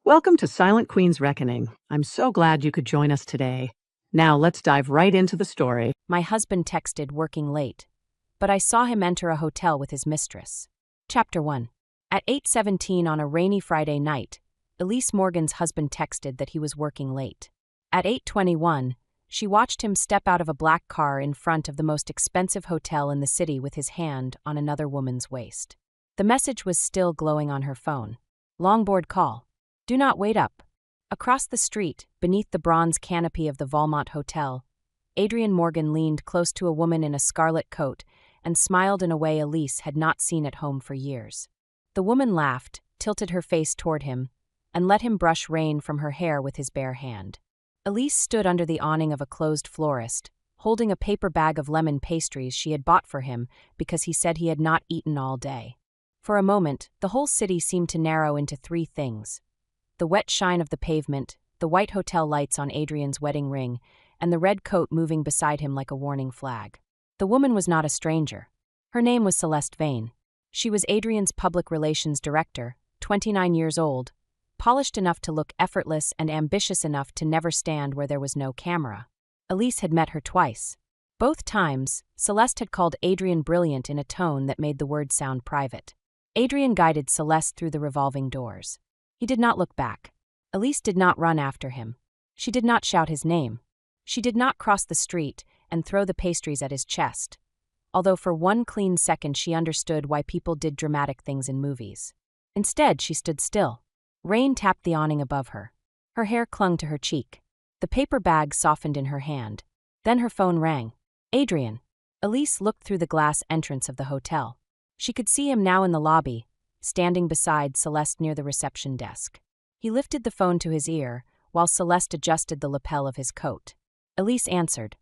Welcome to Silent Queen's Reckoning. I'm so glad you could join us today. Now let's dive right into the story. My husband texted working late, but I saw him enter a hotel with his mistress. Chapter 1. At 8:17 on a rainy Friday night, Elise Morgan's husband texted that he was working late. At 8:21, she watched him step out of a black car in front of the most expensive hotel in the city with his hand on another woman's waist. The message was still glowing on her phone. Longboard call. Do not wait up. Across the street, beneath the bronze canopy of the Valmont Hotel, Adrian Morgan leaned close to a woman in a scarlet coat and smiled in a way Elise had not seen at home for years. The woman laughed, tilted her face toward him, and let him brush rain from her hair with his bare hand. Elise stood under the awning of a closed florist, holding a paper bag of lemon pastries she had bought for him because he said he had not eaten all day. For a moment, the whole city seemed to narrow into three things: the wet shine of the pavement, the white hotel lights on Adrian's wedding ring, and the red coat moving beside him like a warning flag. The woman was not a stranger. Her name was Celeste Vane. She was Adrian's public relations director, 29 years old, polished enough to look effortless and ambitious enough to never stand where there was no camera. Elise had met her twice. Both times, Celeste had called Adrian brilliant in a tone that made the words sound private. Adrian guided Celeste through the revolving doors. He did not look back. Elise did not run after him. She did not shout his name. She did not cross the street and throw the pastries at his chest, although for one clean second she understood why people did dramatic things in movies. Instead, she stood still. Rain tapped the awning above her. Her hair clung to her cheek. The paper bag softened in her hand. Then her phone rang. Adrian. Elise looked through the glass entrance of the hotel. She could see him now in the lobby, standing beside Celeste near the reception desk. He lifted the phone to his ear, while Celeste adjusted the lapel of his coat. Elise answered.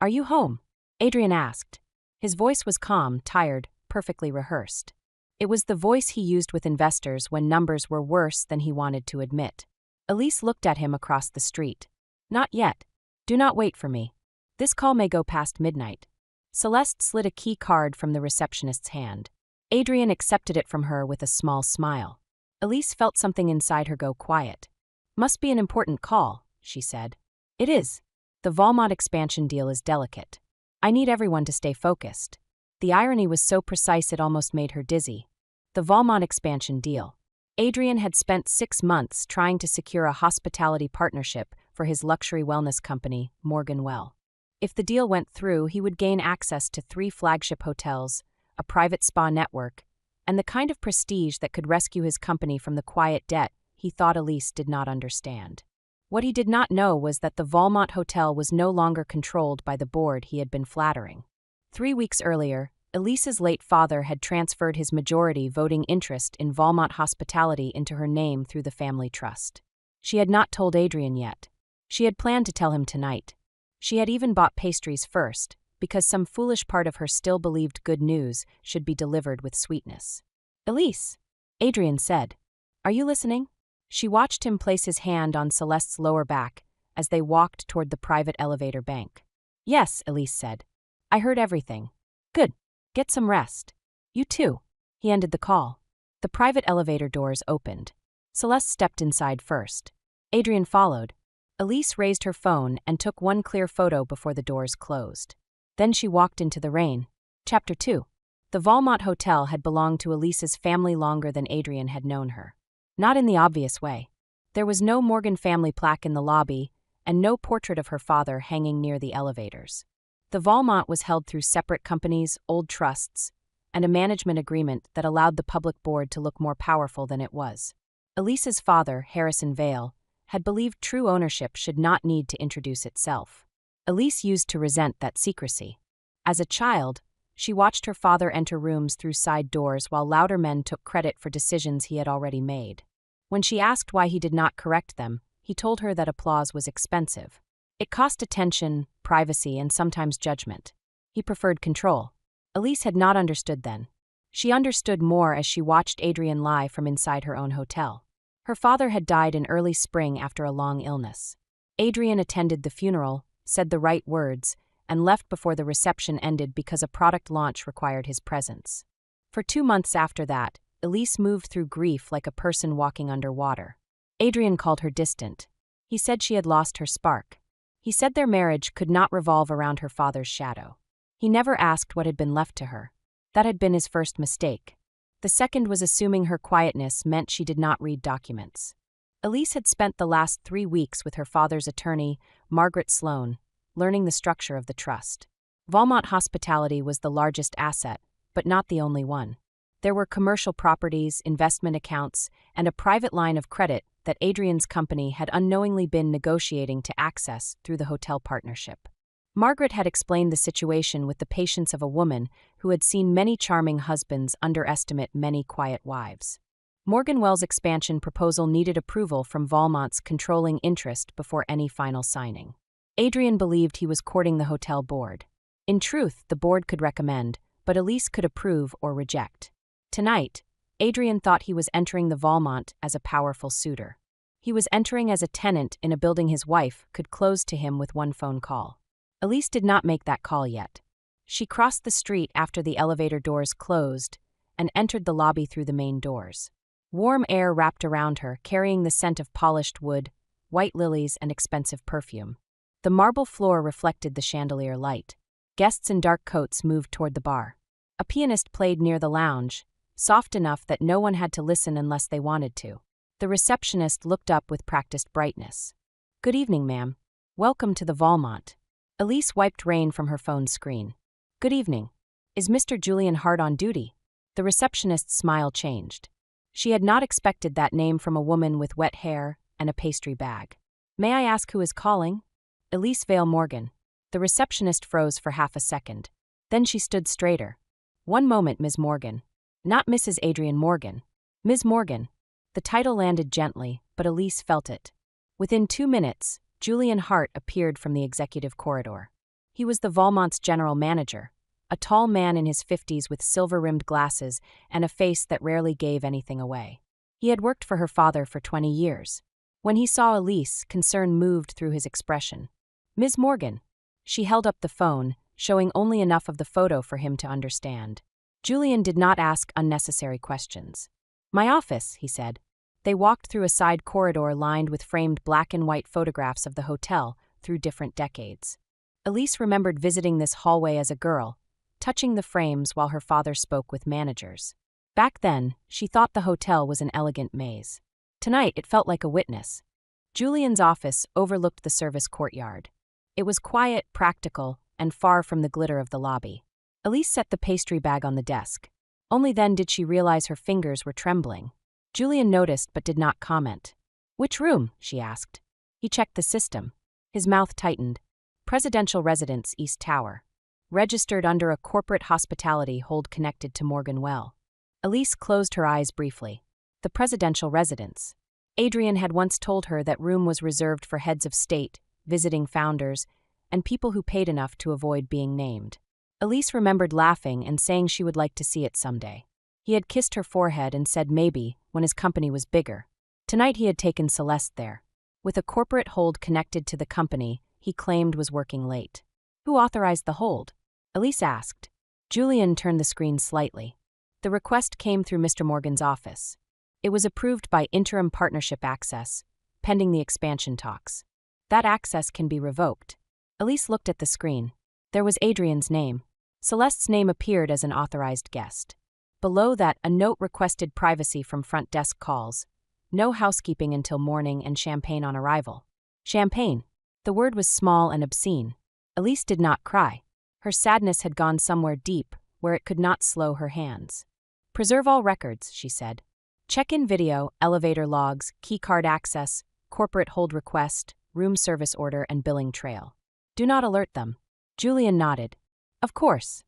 Are you home? Adrian asked. His voice was calm, tired, perfectly rehearsed. It was the voice he used with investors when numbers were worse than he wanted to admit. Elise looked at him across the street. Not yet. Do not wait for me. This call may go past midnight. Celeste slid a key card from the receptionist's hand. Adrian accepted it from her with a small smile. Elise felt something inside her go quiet. Must be an important call, she said. It is. The Valmont expansion deal is delicate. I need everyone to stay focused. The irony was so precise it almost made her dizzy. The Valmont expansion deal. Adrian had spent 6 months trying to secure a hospitality partnership for his luxury wellness company, Morgan Well. If the deal went through, he would gain access to 3 flagship hotels, a private spa network, and the kind of prestige that could rescue his company from the quiet debt he thought Elise did not understand. What he did not know was that the Valmont Hotel was no longer controlled by the board he had been flattering. 3 weeks earlier, Elise's late father had transferred his majority voting interest in Valmont Hospitality into her name through the family trust. She had not told Adrian yet. She had planned to tell him tonight. She had even bought pastries first, because some foolish part of her still believed good news should be delivered with sweetness. Elise, Adrian said. Are you listening? She watched him place his hand on Celeste's lower back as they walked toward the private elevator bank. Yes, Elise said. I heard everything. Good. Get some rest. You too. He ended the call. The private elevator doors opened. Celeste stepped inside first. Adrian followed. Elise raised her phone and took one clear photo before the doors closed. Then she walked into the rain. Chapter 2. The Valmont Hotel had belonged to Elise's family longer than Adrian had known her. Not in the obvious way. There was no Morgan family plaque in the lobby, and no portrait of her father hanging near the elevators. The Valmont was held through separate companies, old trusts, and a management agreement that allowed the public board to look more powerful than it was. Elise's father, Harrison Vale, had believed true ownership should not need to introduce itself. Elise used to resent that secrecy. As a child, she watched her father enter rooms through side doors while louder men took credit for decisions he had already made. When she asked why he did not correct them, he told her that applause was expensive. It cost attention, privacy, and sometimes judgment. He preferred control. Elise had not understood then. She understood more as she watched Adrian lie from inside her own hotel. Her father had died in early spring after a long illness. Adrian attended the funeral, said the right words, and left before the reception ended because a product launch required his presence. For 2 months after that, Elise moved through grief like a person walking underwater. Adrian called her distant. He said she had lost her spark. He said their marriage could not revolve around her father's shadow. He never asked what had been left to her. That had been his first mistake. The second was assuming her quietness meant she did not read documents. Elise had spent the last 3 weeks with her father's attorney, Margaret Sloane, learning the structure of the trust. Valmont Hospitality was the largest asset, but not the only one. There were commercial properties, investment accounts, and a private line of credit that Adrian's company had unknowingly been negotiating to access through the hotel partnership. Margaret had explained the situation with the patience of a woman who had seen many charming husbands underestimate many quiet wives. Morgan Well's expansion proposal needed approval from Valmont's controlling interest before any final signing. Adrian believed he was courting the hotel board. In truth, the board could recommend, but Elise could approve or reject. Tonight, Adrian thought he was entering the Valmont as a powerful suitor. He was entering as a tenant in a building his wife could close to him with one phone call. Elise did not make that call yet. She crossed the street after the elevator doors closed and entered the lobby through the main doors. Warm air wrapped around her, carrying the scent of polished wood, white lilies, and expensive perfume. The marble floor reflected the chandelier light. Guests in dark coats moved toward the bar. A pianist played near the lounge, soft enough that no one had to listen unless they wanted to. The receptionist looked up with practiced brightness. "Good evening, ma'am. Welcome to the Valmont." Elise wiped rain from her phone's screen. "Good evening. Is Mr. Julian Hart on duty?" The receptionist's smile changed. She had not expected that name from a woman with wet hair and a pastry bag. "May I ask who is calling?" "Elise Vale Morgan." The receptionist froze for half a second. Then she stood straighter. "One moment, Ms. Morgan. Not Mrs. Adrian Morgan. Ms. Morgan." The title landed gently, but Elise felt it. Within 2 minutes, Julian Hart appeared from the executive corridor. He was the Valmont's general manager, a tall man in his 50s with silver-rimmed glasses and a face that rarely gave anything away. He had worked for her father for 20 years. When he saw Elise, concern moved through his expression. "Ms. Morgan." She held up the phone, showing only enough of the photo for him to understand. Julian did not ask unnecessary questions. "My office," he said. They walked through a side corridor lined with framed black and white photographs of the hotel through different decades. Elise remembered visiting this hallway as a girl, touching the frames while her father spoke with managers. Back then, she thought the hotel was an elegant maze. Tonight, it felt like a witness. Julian's office overlooked the service courtyard. It was quiet, practical, and far from the glitter of the lobby. Elise set the pastry bag on the desk. Only then did she realize her fingers were trembling. Julian noticed but did not comment. "Which room?" she asked. He checked the system. His mouth tightened. "Presidential Residence, East Tower. Registered under a corporate hospitality hold connected to Morgan Well." Elise closed her eyes briefly. The presidential residence. Adrian had once told her that room was reserved for heads of state, visiting founders, and people who paid enough to avoid being named. Elise remembered laughing and saying she would like to see it someday. He had kissed her forehead and said maybe, when his company was bigger. Tonight he had taken Celeste there. With a corporate hold connected to the company, he claimed was working late. "Who authorized the hold?" Elise asked. Julian turned the screen slightly. The request came through Mr. Morgan's office. It was approved by interim partnership access, pending the expansion talks. That access can be revoked. Elise looked at the screen. There was Adrian's name. Celeste's name appeared as an authorized guest. Below that, a note requested privacy from front desk calls. No housekeeping until morning and champagne on arrival. Champagne. The word was small and obscene. Elise did not cry. Her sadness had gone somewhere deep, where it could not slow her hands. "Preserve all records," she said. "Check-in video, elevator logs, keycard access, corporate hold request, room service order, and billing trail. Do not alert them." Julian nodded. "Of course.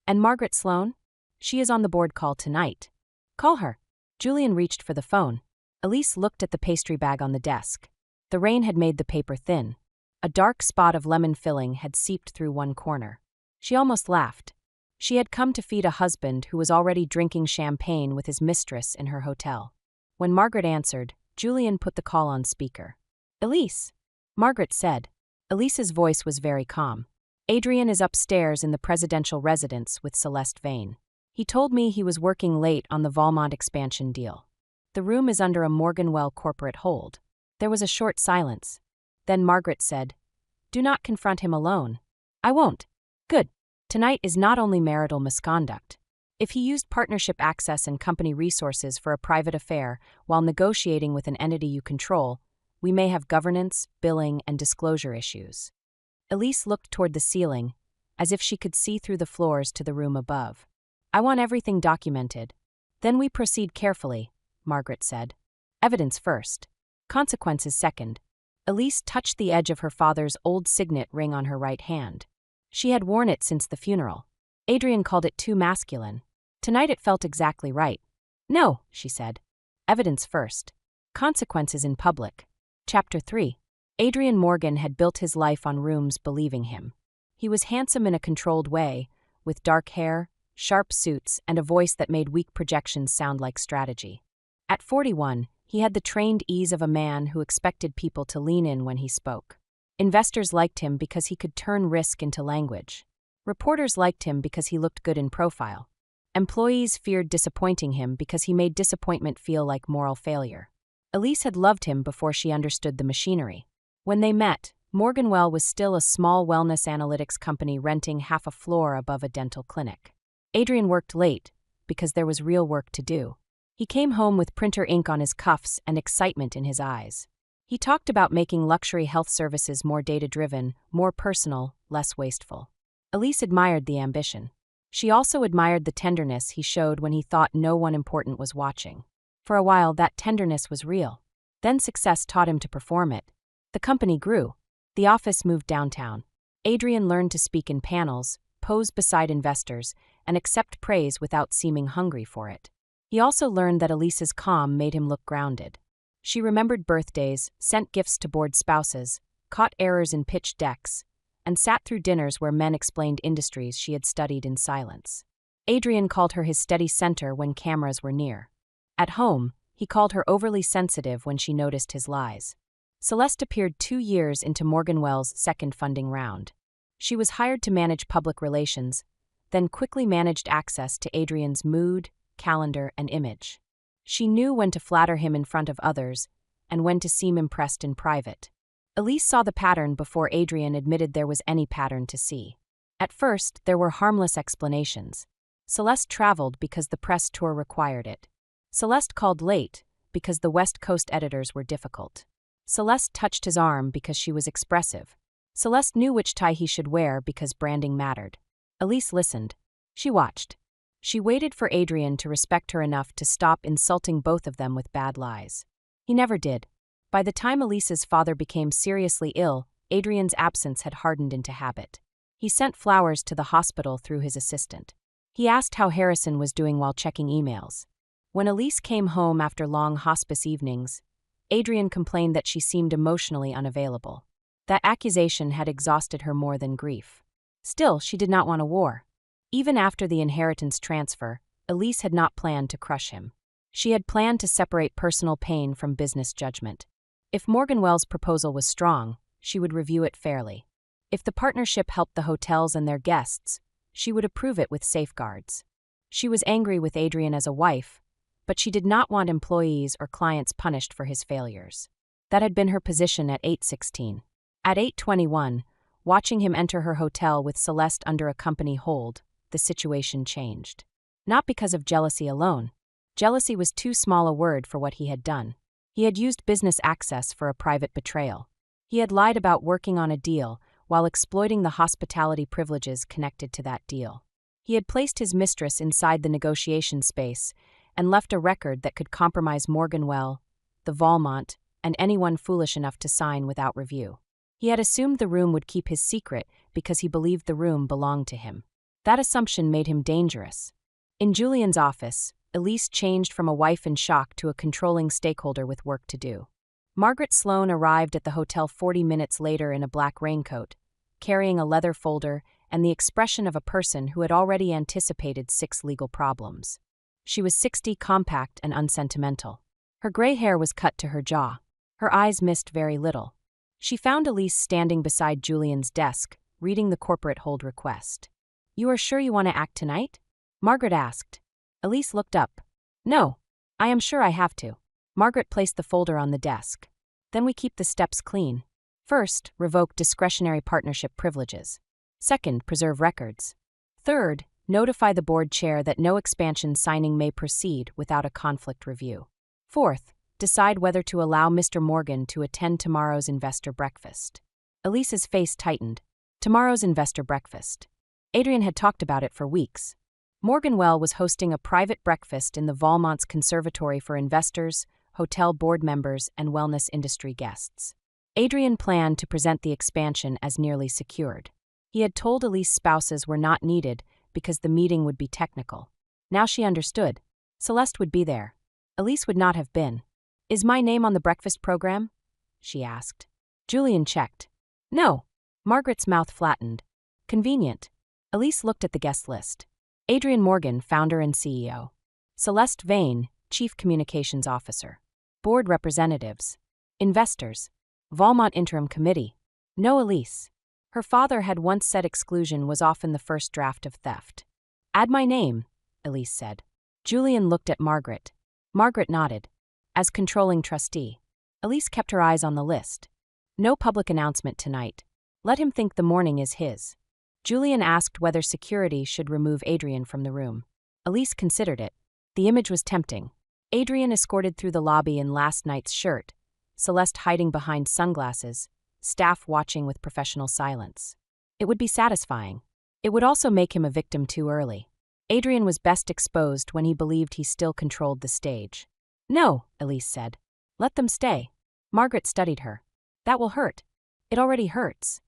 And Margaret Sloane? She is on the board call tonight. Call her." Julian reached for the phone. Elise looked at the pastry bag on the desk. The rain had made the paper thin. A dark spot of lemon filling had seeped through one corner. She almost laughed. She had come to feed a husband who was already drinking champagne with his mistress in her hotel. When Margaret answered, Julian put the call on speaker. "Elise," Margaret said. Elise's voice was very calm. "Adrian is upstairs in the presidential residence with Celeste Vane. He told me he was working late on the Valmont expansion deal. The room is under a Morgan Well corporate hold." There was a short silence. Then Margaret said, "Do not confront him alone." "I won't." "Good. Tonight is not only marital misconduct. If he used partnership access and company resources for a private affair while negotiating with an entity you control, we may have governance, billing, and disclosure issues." Elise looked toward the ceiling, as if she could see through the floors to the room above. "I want everything documented. Then we proceed carefully," Margaret said. "Evidence first. Consequences second." Elise touched the edge of her father's old signet ring on her right hand. She had worn it since the funeral. Adrian called it too masculine. Tonight it felt exactly right. "No," she said. "Evidence first. Consequences in public." Chapter 3. Adrian Morgan had built his life on rooms believing him. He was handsome in a controlled way, with dark hair, sharp suits, and a voice that made weak projections sound like strategy. At 41, he had the trained ease of a man who expected people to lean in when he spoke. Investors liked him because he could turn risk into language. Reporters liked him because he looked good in profile. Employees feared disappointing him because he made disappointment feel like moral failure. Elise had loved him before she understood the machinery. When they met, Morganwell was still a small wellness analytics company renting half a floor above a dental clinic. Adrian worked late because there was real work to do. He came home with printer ink on his cuffs and excitement in his eyes. He talked about making luxury health services more data-driven, more personal, less wasteful. Elise admired the ambition. She also admired the tenderness he showed when he thought no one important was watching. For a while, that tenderness was real. Then success taught him to perform it. The company grew. The office moved downtown. Adrian learned to speak in panels, pose beside investors, and accept praise without seeming hungry for it. He also learned that Elise's calm made him look grounded. She remembered birthdays, sent gifts to bored spouses, caught errors in pitch decks, and sat through dinners where men explained industries she had studied in silence. Adrian called her his steady center when cameras were near. At home, he called her overly sensitive when she noticed his lies. Celeste appeared 2 years into Morganwell's second funding round. She was hired to manage public relations, then quickly managed access to Adrian's mood, calendar, and image. She knew when to flatter him in front of others and when to seem impressed in private. Elise saw the pattern before Adrian admitted there was any pattern to see. At first, there were harmless explanations. Celeste traveled because the press tour required it. Celeste called late because the West Coast editors were difficult. Celeste touched his arm because she was expressive. Celeste knew which tie he should wear because branding mattered. Elise listened. She watched. She waited for Adrian to respect her enough to stop insulting both of them with bad lies. He never did. By the time Elise's father became seriously ill, Adrian's absence had hardened into habit. He sent flowers to the hospital through his assistant. He asked how Harrison was doing while checking emails. When Elise came home after long hospice evenings, Adrian complained that she seemed emotionally unavailable. That accusation had exhausted her more than grief. Still, she did not want a war. Even after the inheritance transfer, Elise had not planned to crush him. She had planned to separate personal pain from business judgment. If Morganwell's proposal was strong, she would review it fairly. If the partnership helped the hotels and their guests, she would approve it with safeguards. She was angry with Adrian as a wife, but she did not want employees or clients punished for his failures. That had been her position at 8:16. At 8:21, watching him enter her hotel with Celeste under a company hold, the situation changed. Not because of jealousy alone. Jealousy was too small a word for what he had done. He had used business access for a private betrayal. He had lied about working on a deal while exploiting the hospitality privileges connected to that deal. He had placed his mistress inside the negotiation space and left a record that could compromise Morganwell, the Valmont, and anyone foolish enough to sign without review. He had assumed the room would keep his secret because he believed the room belonged to him. That assumption made him dangerous. In Julian's office, Elise changed from a wife in shock to a controlling stakeholder with work to do. Margaret Sloan arrived at the hotel 40 minutes later in a black raincoat, carrying a leather folder and the expression of a person who had already anticipated 6 legal problems. She was 60, compact and unsentimental. Her gray hair was cut to her jaw. Her eyes missed very little. She found Elise standing beside Julian's desk, reading the corporate hold request. "You are sure you want to act tonight?" Margaret asked. Elise looked up. "No, I am sure I have to." Margaret placed the folder on the desk. Then we keep the steps clean. First, revoke discretionary partnership privileges. Second, preserve records. Third, notify the board chair that no expansion signing may proceed without a conflict review. Fourth, decide whether to allow Mr. Morgan to attend tomorrow's investor breakfast. Elise's face tightened. Tomorrow's investor breakfast. Adrian had talked about it for weeks. Morganwell was hosting a private breakfast in the Valmont's conservatory for investors, hotel board members, and wellness industry guests. Adrian planned to present the expansion as nearly secured. He had told Elise's spouses were not needed because the meeting would be technical. Now she understood. Celeste would be there. Elise would not have been. "Is my name on the breakfast program?" she asked. Julian checked. "No." Margaret's mouth flattened. "Convenient." Elise looked at the guest list. Adrian Morgan, founder and CEO. Celeste Vane, Chief Communications Officer. Board representatives. Investors. Valmont Interim Committee. No Elise. Her father had once said exclusion was often the first draft of theft. "Add my name," Elise said. Julian looked at Margaret. Margaret nodded. As controlling trustee. Elise kept her eyes on the list. No public announcement tonight. Let him think the morning is his. Julian asked whether security should remove Adrian from the room. Elise considered it. The image was tempting. Adrian escorted through the lobby in last night's shirt, Celeste hiding behind sunglasses, staff watching with professional silence. It would be satisfying. It would also make him a victim too early. Adrian was best exposed when he believed he still controlled the stage. "No," Elise said. "Let them stay." Margaret studied her. "That will hurt. It already hurts."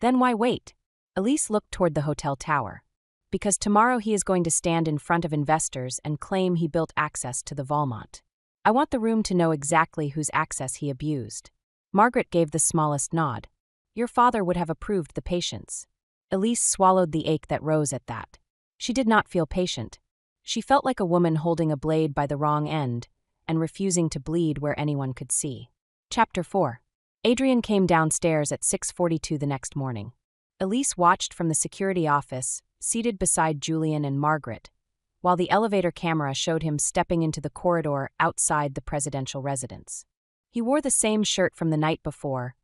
"Then why wait?" Elise looked toward the hotel tower. "Because tomorrow he is going to stand in front of investors and claim he built access to the Valmont. I want the room to know exactly whose access he abused." Margaret gave the smallest nod. "Your father would have approved the patience." Elise swallowed the ache that rose at that. She did not feel patient. She felt like a woman holding a blade by the wrong end and refusing to bleed where anyone could see. Chapter 4. Adrian came downstairs at 6:42 the next morning. Elise watched from the security office, seated beside Julian and Margaret, while the elevator camera showed him stepping into the corridor outside the presidential residence. He wore the same shirt from the night before,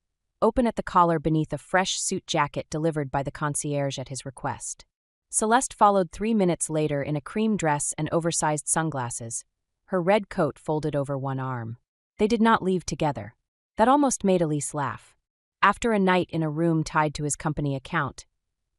open at the collar beneath a fresh suit jacket delivered by the concierge at his request. Celeste followed 3 minutes later in a cream dress and oversized sunglasses, her red coat folded over one arm. They did not leave together. That almost made Elise laugh. After a night in a room tied to his company account,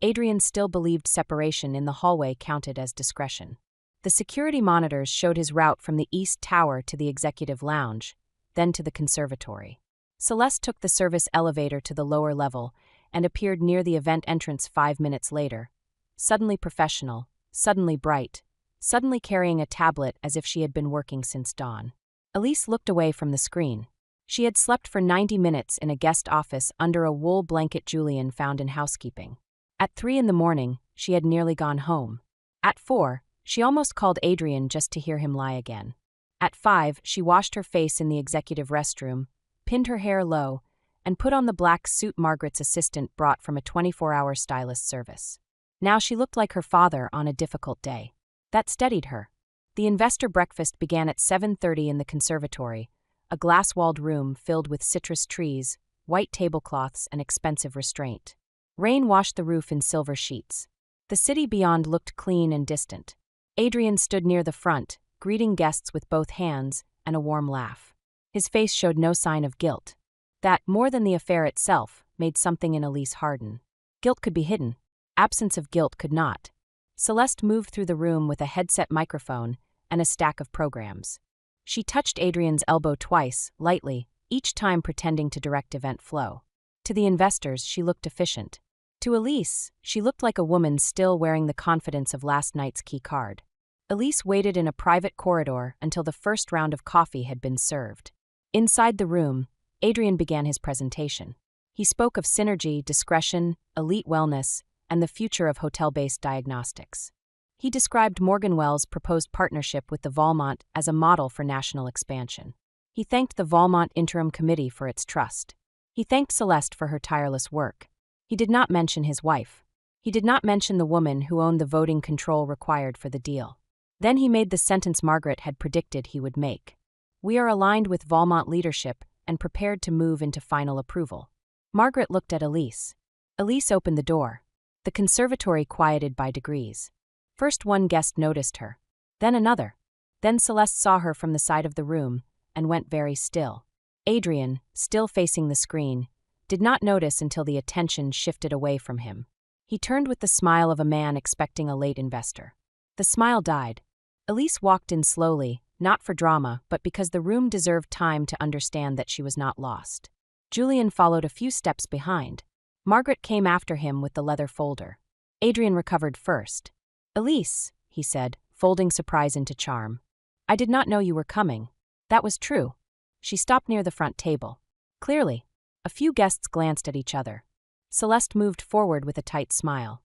Adrian still believed separation in the hallway counted as discretion. The security monitors showed his route from the East Tower to the executive lounge, then to the conservatory. Celeste took the service elevator to the lower level and appeared near the event entrance 5 minutes later, suddenly professional, suddenly bright, suddenly carrying a tablet as if she had been working since dawn. Elise looked away from the screen. She had slept for 90 minutes in a guest office under a wool blanket Julian found in housekeeping. At 3 in the morning, she had nearly gone home. At 4, she almost called Adrian just to hear him lie again. At 5, she washed her face in the executive restroom, pinned her hair low, and put on the black suit Margaret's assistant brought from a 24-hour stylist service. Now she looked like her father on a difficult day. That steadied her. The investor breakfast began at 7:30 in the conservatory, a glass-walled room filled with citrus trees, white tablecloths, and expensive restraint. Rain washed the roof in silver sheets. The city beyond looked clean and distant. Adrian stood near the front, greeting guests with both hands and a warm laugh. His face showed no sign of guilt. That, more than the affair itself, made something in Elise harden. Guilt could be hidden. Absence of guilt could not. Celeste moved through the room with a headset microphone and a stack of programs. She touched Adrian's elbow twice, lightly, each time pretending to direct event flow. To the investors, she looked efficient. To Elise, she looked like a woman still wearing the confidence of last night's key card. Elise waited in a private corridor until the first round of coffee had been served. Inside the room, Adrian began his presentation. He spoke of synergy, discretion, elite wellness, and the future of hotel-based diagnostics. He described Morganwell's proposed partnership with the Valmont as a model for national expansion. He thanked the Valmont Interim Committee for its trust. He thanked Celeste for her tireless work. He did not mention his wife. He did not mention the woman who owned the voting control required for the deal. Then he made the sentence Margaret had predicted he would make. "We are aligned with Valmont leadership and prepared to move into final approval. Margaret looked at Elise. Elise opened the door. The conservatory quieted by degrees. First one guest noticed her. Then another. Then Celeste saw her from the side of the room and went very still. Adrian, still facing the screen, did not notice until the attention shifted away from him. He turned with the smile of a man expecting a late investor. The smile died. Elise walked in slowly, not for drama, but because the room deserved time to understand that she was not lost. Julian followed a few steps behind. Margaret came after him with the leather folder. Adrian recovered first. "Elise," he said, folding surprise into charm. "I did not know you were coming." That was true. She stopped near the front table. Clearly. A few guests glanced at each other. Celeste moved forward with a tight smile.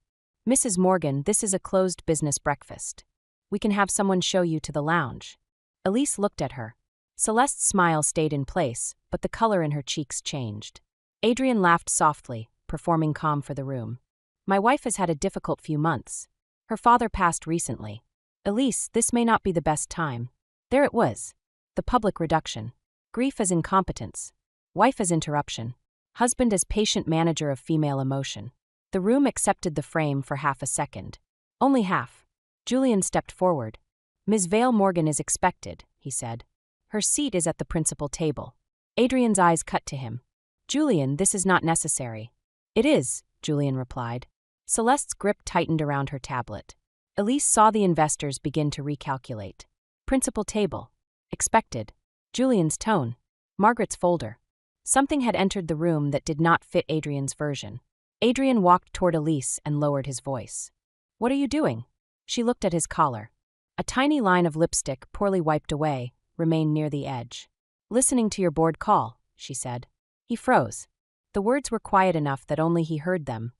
"Mrs. Morgan, this is a closed business breakfast. We can have someone show you to the lounge." Elise looked at her. Celeste's smile stayed in place, but the color in her cheeks changed. Adrian laughed softly, performing calm for the room. "My wife has had a difficult few months. Her father passed recently. Elise, this may not be the best time." There it was. The public reduction. Grief as incompetence. Wife as interruption. Husband as patient manager of female emotion. The room accepted the frame for half a second. Only half. Julian stepped forward. "Ms. Vale Morgan is expected," he said. "Her seat is at the principal table." Adrian's eyes cut to him. "Julian, this is not necessary." "It is," Julian replied. Celeste's grip tightened around her tablet. Elise saw the investors begin to recalculate. Principal table. Expected. Julian's tone. Margaret's folder. Something had entered the room that did not fit Adrian's version. Adrian walked toward Elise and lowered his voice. "What are you doing?" She looked at his collar. A tiny line of lipstick, poorly wiped away, remained near the edge. "Listening to your board call," she said. He froze. The words were quiet enough that only he heard them,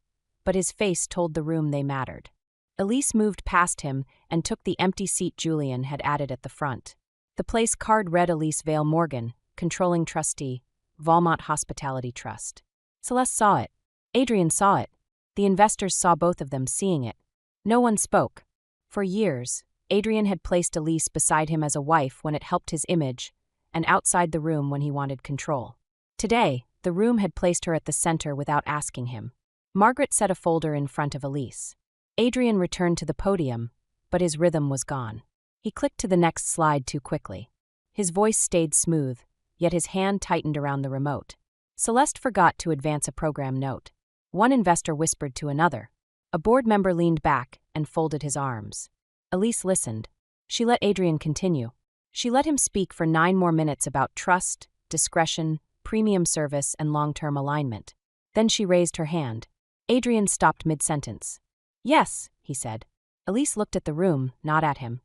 but his face told the room they mattered. Elise moved past him and took the empty seat Julian had added at the front. The place card read Elise Vale Morgan, controlling trustee, Valmont Hospitality Trust. Celeste saw it. Adrian saw it. The investors saw both of them seeing it. No one spoke. For years, Adrian had placed Elise beside him as a wife when it helped his image, and outside the room when he wanted control. Today, the room had placed her at the center without asking him. Margaret set a folder in front of Elise. Adrian returned to the podium, but his rhythm was gone. He clicked to the next slide too quickly. His voice stayed smooth, yet his hand tightened around the remote. Celeste forgot to advance a program note. One investor whispered to another. A board member leaned back and folded his arms. Elise listened. She let Adrian continue. She let him speak for 9 more minutes about trust, discretion, premium service, and long-term alignment. Then she raised her hand. Adrian stopped mid-sentence. "Yes," he said. Elise looked at the room, not at him.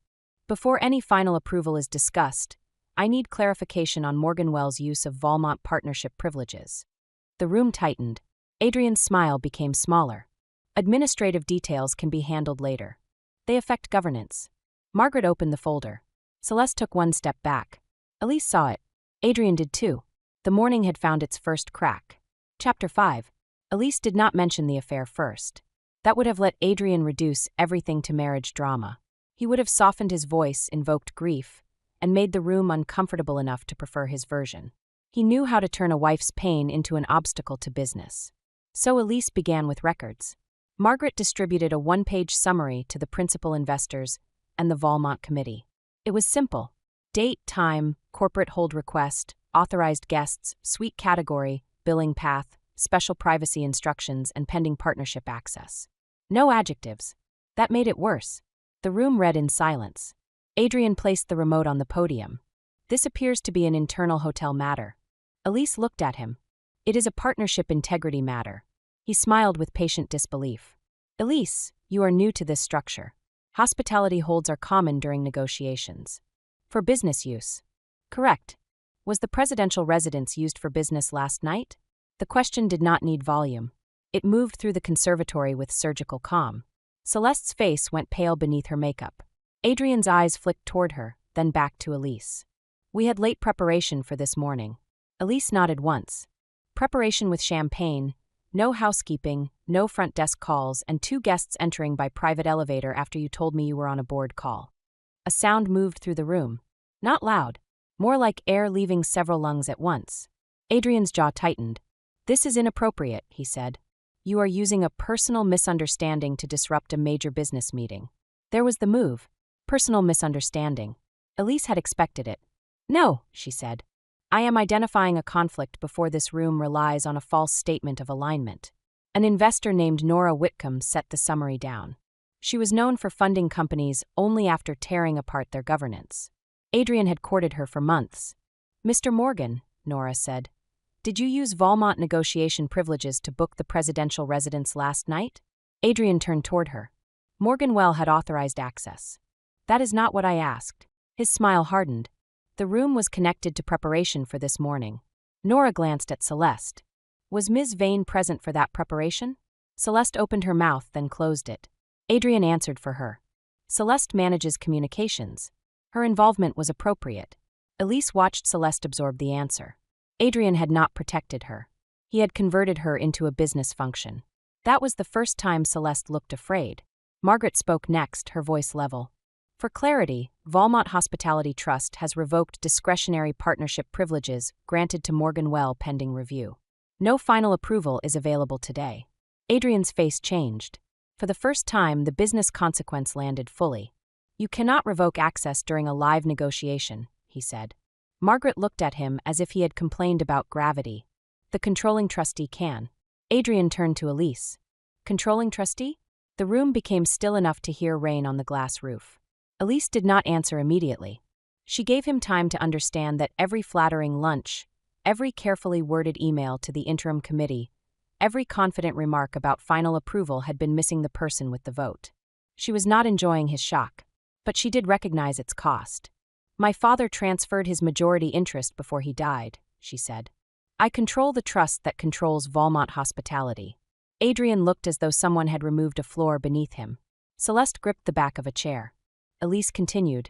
"Before any final approval is discussed, I need clarification on Morganwell's use of Valmont partnership privileges." The room tightened. Adrian's smile became smaller. "Administrative details can be handled later. They affect governance." Margaret opened the folder. Celeste took one step back. Elise saw it. Adrian did too. The morning had found its first crack. Chapter 5. Elise did not mention the affair first. That would have let Adrian reduce everything to marriage drama. He would have softened his voice, invoked grief, and made the room uncomfortable enough to prefer his version. He knew how to turn a wife's pain into an obstacle to business. So Elise began with records. Margaret distributed a 1-page summary to the principal investors and the Valmont committee. It was simple. Date, time, corporate hold request, authorized guests, suite category, billing path, special privacy instructions, and pending partnership access. No adjectives. That made it worse. The room read in silence. Adrian placed the remote on the podium. "This appears to be an internal hotel matter." Elise looked at him. "It is a partnership integrity matter." He smiled with patient disbelief. "Elise, you are new to this structure. Hospitality holds are common during negotiations. For business use." "Correct. Was the presidential residence used for business last night?" The question did not need volume. It moved through the conservatory with surgical calm. Celeste's face went pale beneath her makeup. Adrian's eyes flicked toward her, then back to Elise. "We had late preparation for this morning." Elise nodded once. "Preparation with champagne, no housekeeping, no front desk calls, and 2 guests entering by private elevator after you told me you were on a board call." A sound moved through the room. Not loud, more like air leaving several lungs at once. Adrian's jaw tightened. "This is inappropriate," he said. "You are using a personal misunderstanding to disrupt a major business meeting." There was the move. Personal misunderstanding. Elise had expected it. "No," she said. "I am identifying a conflict before this room relies on a false statement of alignment." An investor named Nora Whitcomb set the summary down. She was known for funding companies only after tearing apart their governance. Adrian had courted her for months. "Mr. Morgan," Nora said, "did you use Valmont negotiation privileges to book the presidential residence last night?" Adrian turned toward her. Morganwell had authorized access. "That is not what I asked." His smile hardened. "The room was connected to preparation for this morning." Nora glanced at Celeste. "Was Ms. Vane present for that preparation?" Celeste opened her mouth, then closed it. Adrian answered for her. "Celeste manages communications. Her involvement was appropriate." Elise watched Celeste absorb the answer. Adrian had not protected her. He had converted her into a business function. That was the first time Celeste looked afraid. Margaret spoke next, her voice level. "For clarity, Valmont Hospitality Trust has revoked discretionary partnership privileges granted to Morganwell pending review. No final approval is available today." Adrian's face changed. For the first time, the business consequence landed fully. "You cannot revoke access during a live negotiation," he said. Margaret looked at him as if he had complained about gravity. "The controlling trustee can." Adrian turned to Elise. "Controlling trustee?" The room became still enough to hear rain on the glass roof. Elise did not answer immediately. She gave him time to understand that every flattering lunch, every carefully worded email to the interim committee, every confident remark about final approval had been missing the person with the vote. She was not enjoying his shock, but she did recognize its cost. "My father transferred his majority interest before he died," she said. "I control the trust that controls Valmont Hospitality." Adrian looked as though someone had removed a floor beneath him. Celeste gripped the back of a chair. Elise continued,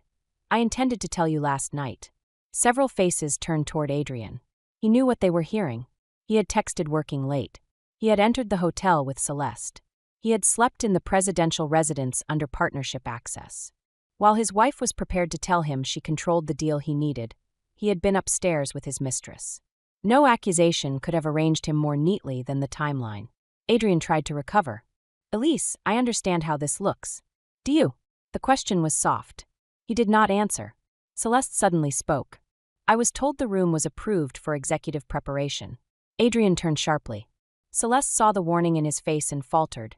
"I intended to tell you last night." Several faces turned toward Adrian. He knew what they were hearing. He had texted working late. He had entered the hotel with Celeste. He had slept in the presidential residence under partnership access. While his wife was prepared to tell him she controlled the deal he needed, he had been upstairs with his mistress. No accusation could have arranged him more neatly than the timeline. Adrian tried to recover. "Elise, I understand how this looks. Do you?" The question was soft. He did not answer. Celeste suddenly spoke. "I was told the room was approved for executive preparation." Adrian turned sharply. Celeste saw the warning in his face and faltered,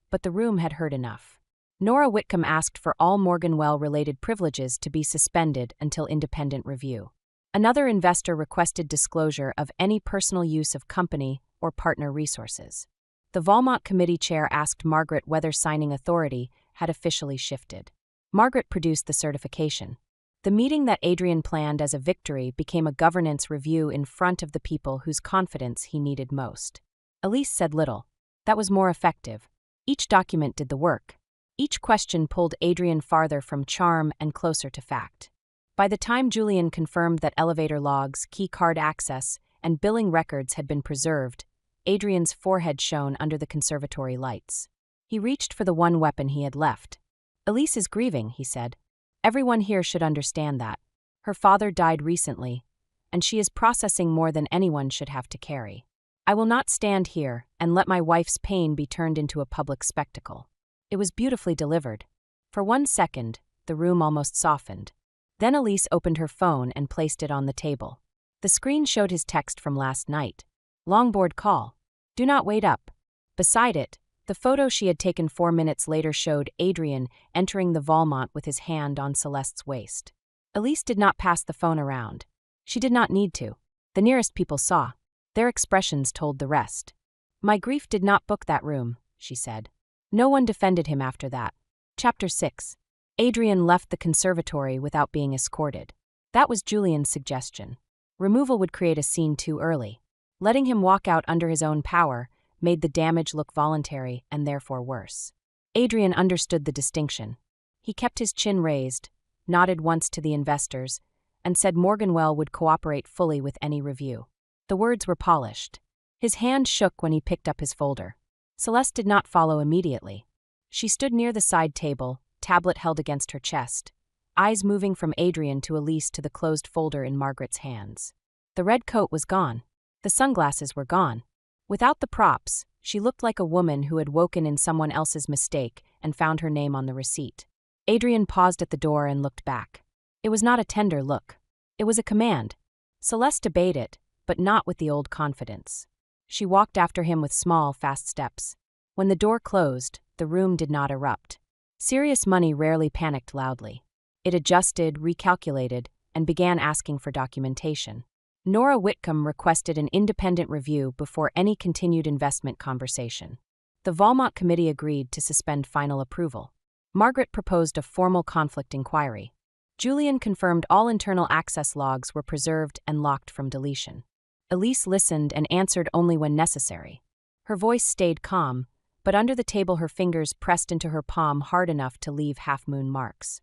but the room had heard enough. Nora Whitcomb asked for all Morganwell-related privileges to be suspended until independent review. Another investor requested disclosure of any personal use of company or partner resources. The Valmont committee chair asked Margaret whether signing authority had officially shifted. Margaret produced the certification. The meeting that Adrian planned as a victory became a governance review in front of the people whose confidence he needed most. Elise said little. That was more effective. Each document did the work. Each question pulled Adrian farther from charm and closer to fact. By the time Julian confirmed that elevator logs, key card access, and billing records had been preserved, Adrian's forehead shone under the conservatory lights. He reached for the one weapon he had left. "Elise is grieving," he said. "Everyone here should understand that. Her father died recently, and she is processing more than anyone should have to carry. I will not stand here and let my wife's pain be turned into a public spectacle." It was beautifully delivered. For 1 second, the room almost softened. Then Elise opened her phone and placed it on the table. The screen showed his text from last night. "Longboard call. Do not wait up." Beside it, the photo she had taken 4 minutes later showed Adrian entering the Valmont with his hand on Celeste's waist. Elise did not pass the phone around. She did not need to. The nearest people saw. Their expressions told the rest. "My grief did not book that room," she said. No one defended him after that. Chapter 6. Adrian left the conservatory without being escorted. That was Julian's suggestion. Removal would create a scene too early. Letting him walk out under his own power made the damage look voluntary and therefore worse. Adrian understood the distinction. He kept his chin raised, nodded once to the investors, and said Morganwell would cooperate fully with any review. The words were polished. His hand shook when he picked up his folder. Celeste did not follow immediately. She stood near the side table, tablet held against her chest, eyes moving from Adrian to Elise to the closed folder in Margaret's hands. The red coat was gone. The sunglasses were gone. Without the props, she looked like a woman who had woken in someone else's mistake and found her name on the receipt. Adrian paused at the door and looked back. It was not a tender look. It was a command. Celeste obeyed it, but not with the old confidence. She walked after him with small, fast steps. When the door closed, the room did not erupt. Serious money rarely panicked loudly. It adjusted, recalculated, and began asking for documentation. Nora Whitcomb requested an independent review before any continued investment conversation. The Valmont committee agreed to suspend final approval. Margaret proposed a formal conflict inquiry. Julian confirmed all internal access logs were preserved and locked from deletion. Elise listened and answered only when necessary. Her voice stayed calm, but under the table her fingers pressed into her palm hard enough to leave half-moon marks.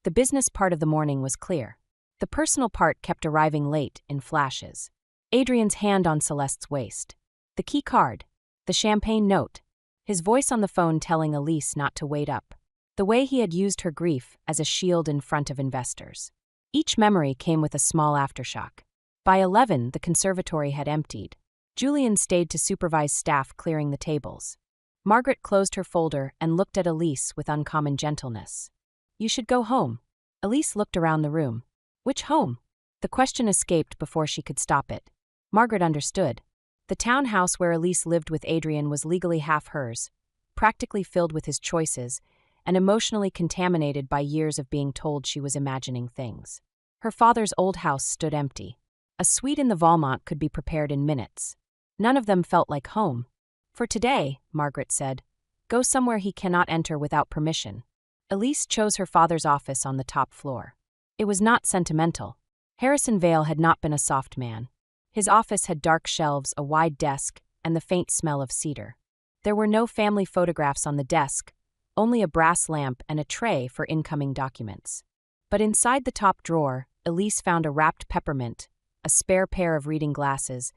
The business part of the morning was clear. The personal part kept arriving late in flashes. Adrian's hand on Celeste's waist. The key card. The champagne note. His voice on the phone telling Elise not to wait up. The way he had used her grief as a shield in front of investors. Each memory came with a small aftershock. By 11, the conservatory had emptied. Julian stayed to supervise staff clearing the tables. Margaret closed her folder and looked at Elise with uncommon gentleness. "You should go home." Elise looked around the room. Which home? The question escaped before she could stop it. Margaret understood. The townhouse where Elise lived with Adrian was legally half hers, practically filled with his choices, and emotionally contaminated by years of being told she was imagining things. Her father's old house stood empty. A suite in the Valmont could be prepared in minutes. None of them felt like home. "For today," Margaret said, "go somewhere he cannot enter without permission." Elise chose her father's office on the top floor. It was not sentimental. Harrison Vale had not been a soft man. His office had dark shelves, a wide desk, and the faint smell of cedar. There were no family photographs on the desk, only a brass lamp and a tray for incoming documents. But inside the top drawer, Elise found a wrapped peppermint, a spare pair of reading glasses,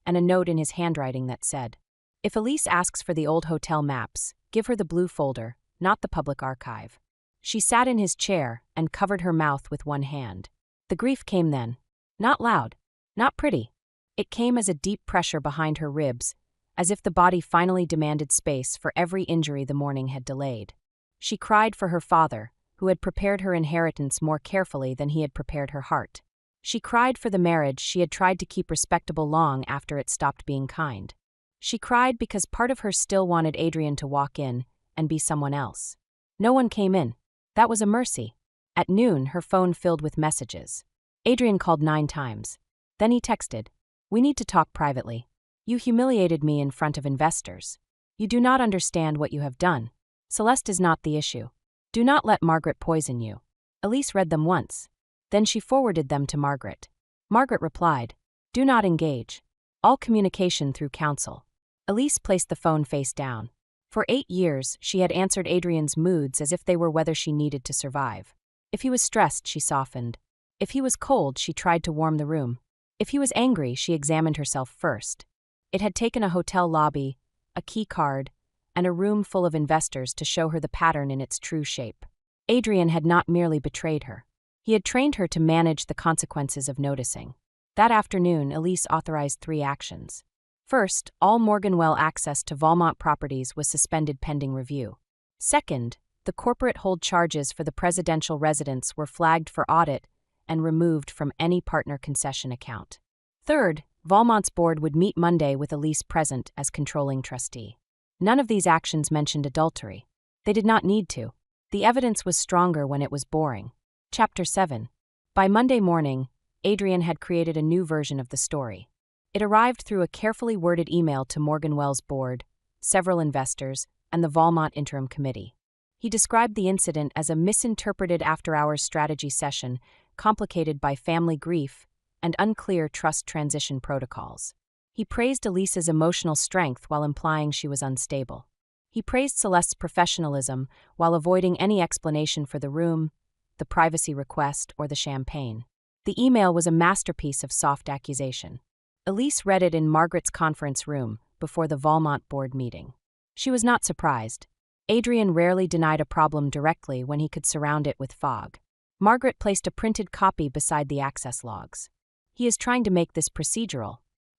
and a note in his handwriting that said, "If Elise asks for the old hotel maps, give her the blue folder, not the public archive." She sat in his chair and covered her mouth with one hand. The grief came then. Not loud, not pretty. It came as a deep pressure behind her ribs, as if the body finally demanded space for every injury the morning had delayed. She cried for her father, who had prepared her inheritance more carefully than he had prepared her heart. She cried for the marriage she had tried to keep respectable long after it stopped being kind. She cried because part of her still wanted Adrian to walk in and be someone else. No one came in. That was a mercy. At noon, her phone filled with messages. Adrian called 9 times. Then he texted, "We need to talk privately. You humiliated me in front of investors. You do not understand what you have done. Celeste is not the issue. Do not let Margaret poison you." Elise read them once. Then she forwarded them to Margaret. Margaret replied, "Do not engage. All communication through counsel." Elise placed the phone face down. For 8 years, she had answered Adrian's moods as if they were whether she needed to survive. If he was stressed, she softened. If he was cold, she tried to warm the room. If he was angry, she examined herself first. It had taken a hotel lobby, a key card, and a room full of investors to show her the pattern in its true shape. Adrian had not merely betrayed her. He had trained her to manage the consequences of noticing. That afternoon, Elise authorized 3 actions. First, all Morganwell access to Valmont properties was suspended pending review. Second, the corporate hold charges for the presidential residence were flagged for audit and removed from any partner concession account. Third, Valmont's board would meet Monday with Elise present as controlling trustee. None of these actions mentioned adultery. They did not need to. The evidence was stronger when it was boring. Chapter 7. By Monday morning, Adrian had created a new version of the story. It arrived through a carefully worded email to Morganwell's board, several investors, and the Valmont Interim Committee. He described the incident as a misinterpreted after-hours strategy session complicated by family grief and unclear trust transition protocols. He praised Elise's emotional strength while implying she was unstable. He praised Celeste's professionalism while avoiding any explanation for the room, the privacy request, or the champagne. The email was a masterpiece of soft accusation. Elise read it in Margaret's conference room before the Valmont board meeting. She was not surprised. Adrian rarely denied a problem directly when he could surround it with fog. Margaret placed a printed copy beside the access logs. "He is trying to make this procedural."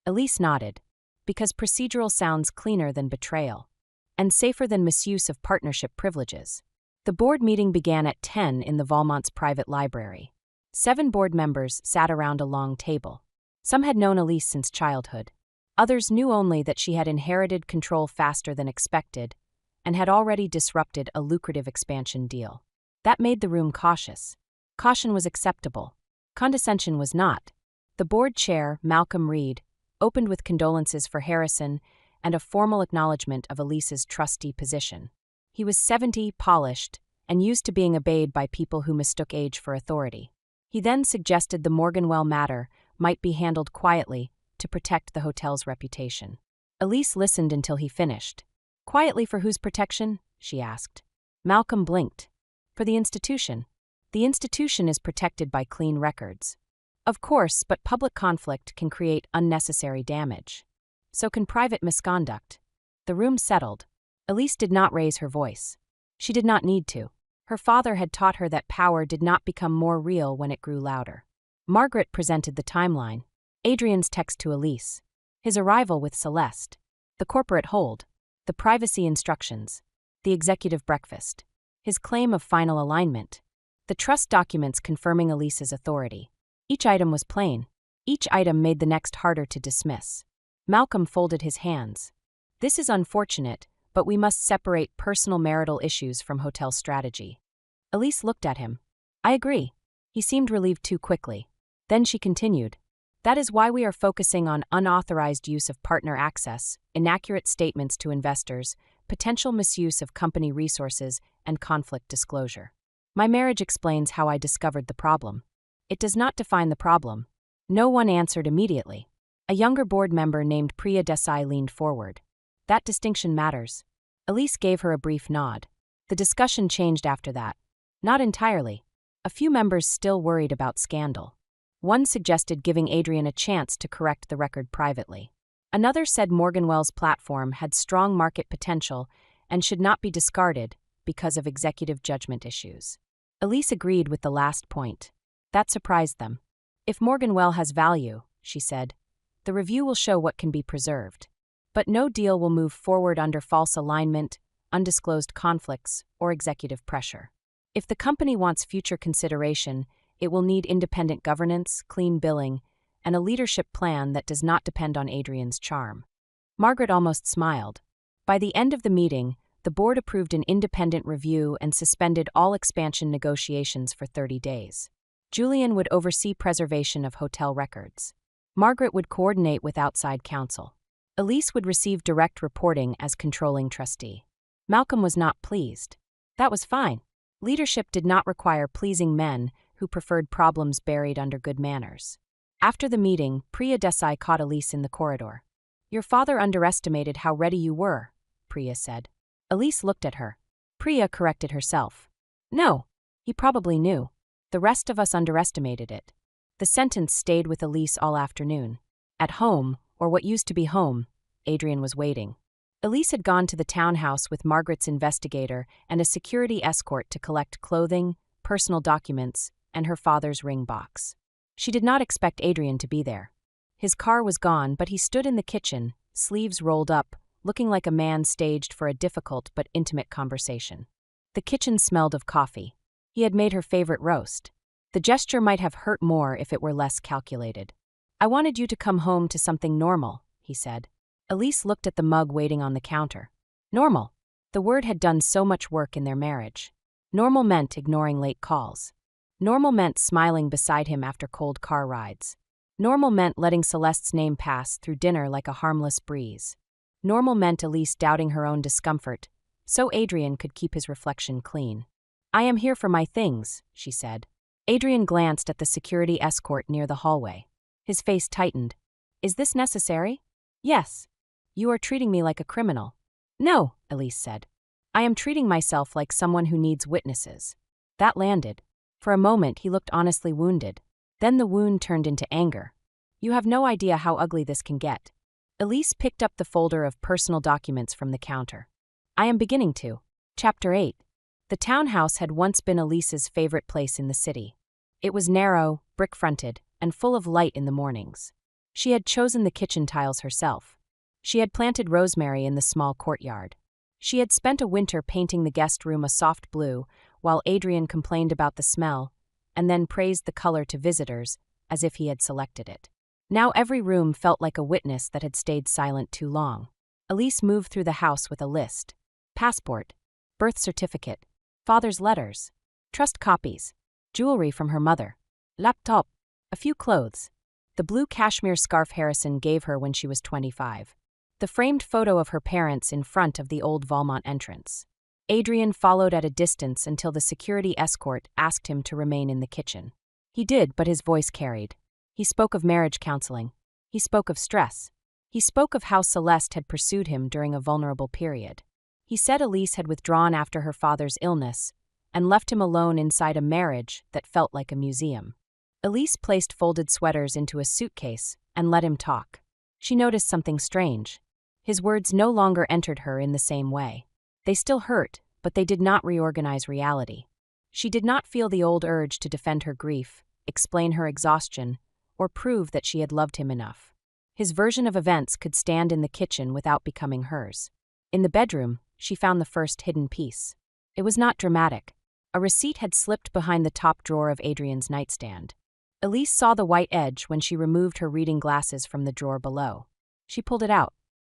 Elise nodded. Because procedural sounds cleaner than betrayal. And safer than misuse of partnership privileges. The board meeting began at 10 in the Valmont's private library. 7 board members sat around a long table. Some had known Elise since childhood. Others knew only that she had inherited control faster than expected and had already disrupted a lucrative expansion deal. That made the room cautious. Caution was acceptable. Condescension was not. The board chair, Malcolm Reed, opened with condolences for Harrison and a formal acknowledgement of Elise's trustee position. He was 70, polished, and used to being obeyed by people who mistook age for authority. He then suggested the Morganwell matter might be handled quietly to protect the hotel's reputation. Elise listened until he finished. Quietly for whose protection? She asked. Malcolm blinked. For the institution. The institution is protected by clean records. Of course, but public conflict can create unnecessary damage. So can private misconduct. The room settled. Elise did not raise her voice. She did not need to. Her father had taught her that power did not become more real when it grew louder. Margaret presented the timeline. Adrian's text to Elise. His arrival with Celeste. The corporate hold. The privacy instructions. The executive breakfast. His claim of final alignment. The trust documents confirming Elise's authority. Each item was plain. Each item made the next harder to dismiss. Malcolm folded his hands. This is unfortunate, but we must separate personal marital issues from hotel strategy. Elise looked at him. I agree. He seemed relieved too quickly. Then she continued. That is why we are focusing on unauthorized use of partner access, inaccurate statements to investors, potential misuse of company resources, and conflict disclosure. My marriage explains how I discovered the problem. It does not define the problem. No one answered immediately. A younger board member named Priya Desai leaned forward. That distinction matters. Elise gave her a brief nod. The discussion changed after that. Not entirely. A few members still worried about scandal. One suggested giving Adrian a chance to correct the record privately. Another said Morganwell's platform had strong market potential and should not be discarded because of executive judgment issues. Elise agreed with the last point. That surprised them. If Morganwell has value, she said, the review will show what can be preserved. But no deal will move forward under false alignment, undisclosed conflicts, or executive pressure. If the company wants future consideration, it will need independent governance, clean billing, and a leadership plan that does not depend on Adrian's charm. Margaret almost smiled. By the end of the meeting, the board approved an independent review and suspended all expansion negotiations for 30 days. Julian would oversee preservation of hotel records. Margaret would coordinate with outside counsel. Elise would receive direct reporting as controlling trustee. Malcolm was not pleased. That was fine. Leadership did not require pleasing men who preferred problems buried under good manners. After the meeting, Priya Desai caught Elise in the corridor. Your father underestimated how ready you were, Priya said. Elise looked at her. Priya corrected herself. No, he probably knew. The rest of us underestimated it. The sentence stayed with Elise all afternoon. At home, or what used to be home, Adrian was waiting. Elise had gone to the townhouse with Margaret's investigator and a security escort to collect clothing, personal documents, and her father's ring box. She did not expect Adrian to be there. His car was gone, but he stood in the kitchen, sleeves rolled up, looking like a man staged for a difficult but intimate conversation. The kitchen smelled of coffee. He had made her favorite roast. The gesture might have hurt more if it were less calculated. I wanted you to come home to something normal, he said. Elise looked at the mug waiting on the counter. Normal. The word had done so much work in their marriage. Normal meant ignoring late calls. Normal meant smiling beside him after cold car rides. Normal meant letting Celeste's name pass through dinner like a harmless breeze. Normal meant Elise doubting her own discomfort, so Adrian could keep his reflection clean. I am here for my things, she said. Adrian glanced at the security escort near the hallway. His face tightened. Is this necessary? Yes. You are treating me like a criminal. No, Elise said. I am treating myself like someone who needs witnesses. That landed. For a moment, he looked honestly wounded. Then the wound turned into anger. You have no idea how ugly this can get. Elise picked up the folder of personal documents from the counter. I am beginning to. Chapter 8. The townhouse had once been Elise's favorite place in the city. It was narrow, brick-fronted, and full of light in the mornings. She had chosen the kitchen tiles herself. She had planted rosemary in the small courtyard. She had spent a winter painting the guest room a soft blue, while Adrian complained about the smell, and then praised the color to visitors, as if he had selected it. Now every room felt like a witness that had stayed silent too long. Elise moved through the house with a list. Passport, birth certificate, father's letters, trust copies, jewelry from her mother, laptop, a few clothes, the blue cashmere scarf Harrison gave her when she was 25, the framed photo of her parents in front of the old Valmont entrance. Adrian followed at a distance until the security escort asked him to remain in the kitchen. He did, but his voice carried. He spoke of marriage counseling. He spoke of stress. He spoke of how Celeste had pursued him during a vulnerable period. He said Elise had withdrawn after her father's illness and left him alone inside a marriage that felt like a museum. Elise placed folded sweaters into a suitcase and let him talk. She noticed something strange. His words no longer entered her in the same way. They still hurt, but they did not reorganize reality. She did not feel the old urge to defend her grief, explain her exhaustion, or prove that she had loved him enough. His version of events could stand in the kitchen without becoming hers. In the bedroom, she found the first hidden piece. It was not dramatic. A receipt had slipped behind the top drawer of Adrian's nightstand. Elise saw the white edge when she removed her reading glasses from the drawer below. She pulled it out.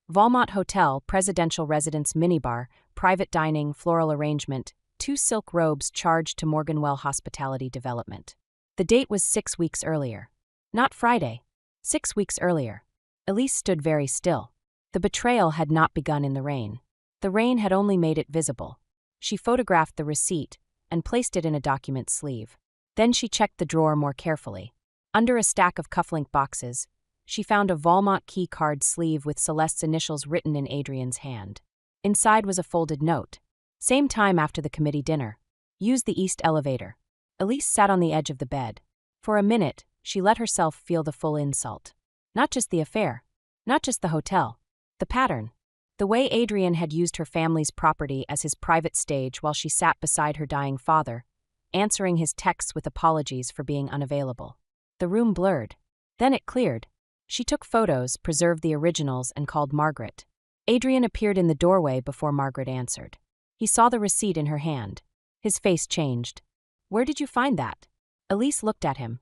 Valmont Hotel, presidential residence minibar, private dining, floral arrangement, 2 silk robes charged to Morganwell Hospitality Development. The date was 6 weeks earlier. Not Friday. 6 weeks earlier. Elise stood very still. The betrayal had not begun in the rain. The rain had only made it visible. She photographed the receipt and placed it in a document sleeve. Then she checked the drawer more carefully. Under a stack of cufflink boxes, she found a Valmont key card sleeve with Celeste's initials written in Adrian's hand. Inside was a folded note. Same time after the committee dinner. Use the east elevator. Elise sat on the edge of the bed. For a minute, she let herself feel the full insult. Not just the affair. Not just the hotel. The pattern. The way Adrian had used her family's property as his private stage while she sat beside her dying father, answering his texts with apologies for being unavailable. The room blurred. Then it cleared. She took photos, preserved the originals, and called Margaret. Adrian appeared in the doorway before Margaret answered. He saw the receipt in her hand. His face changed. Where did you find that? Elise looked at him.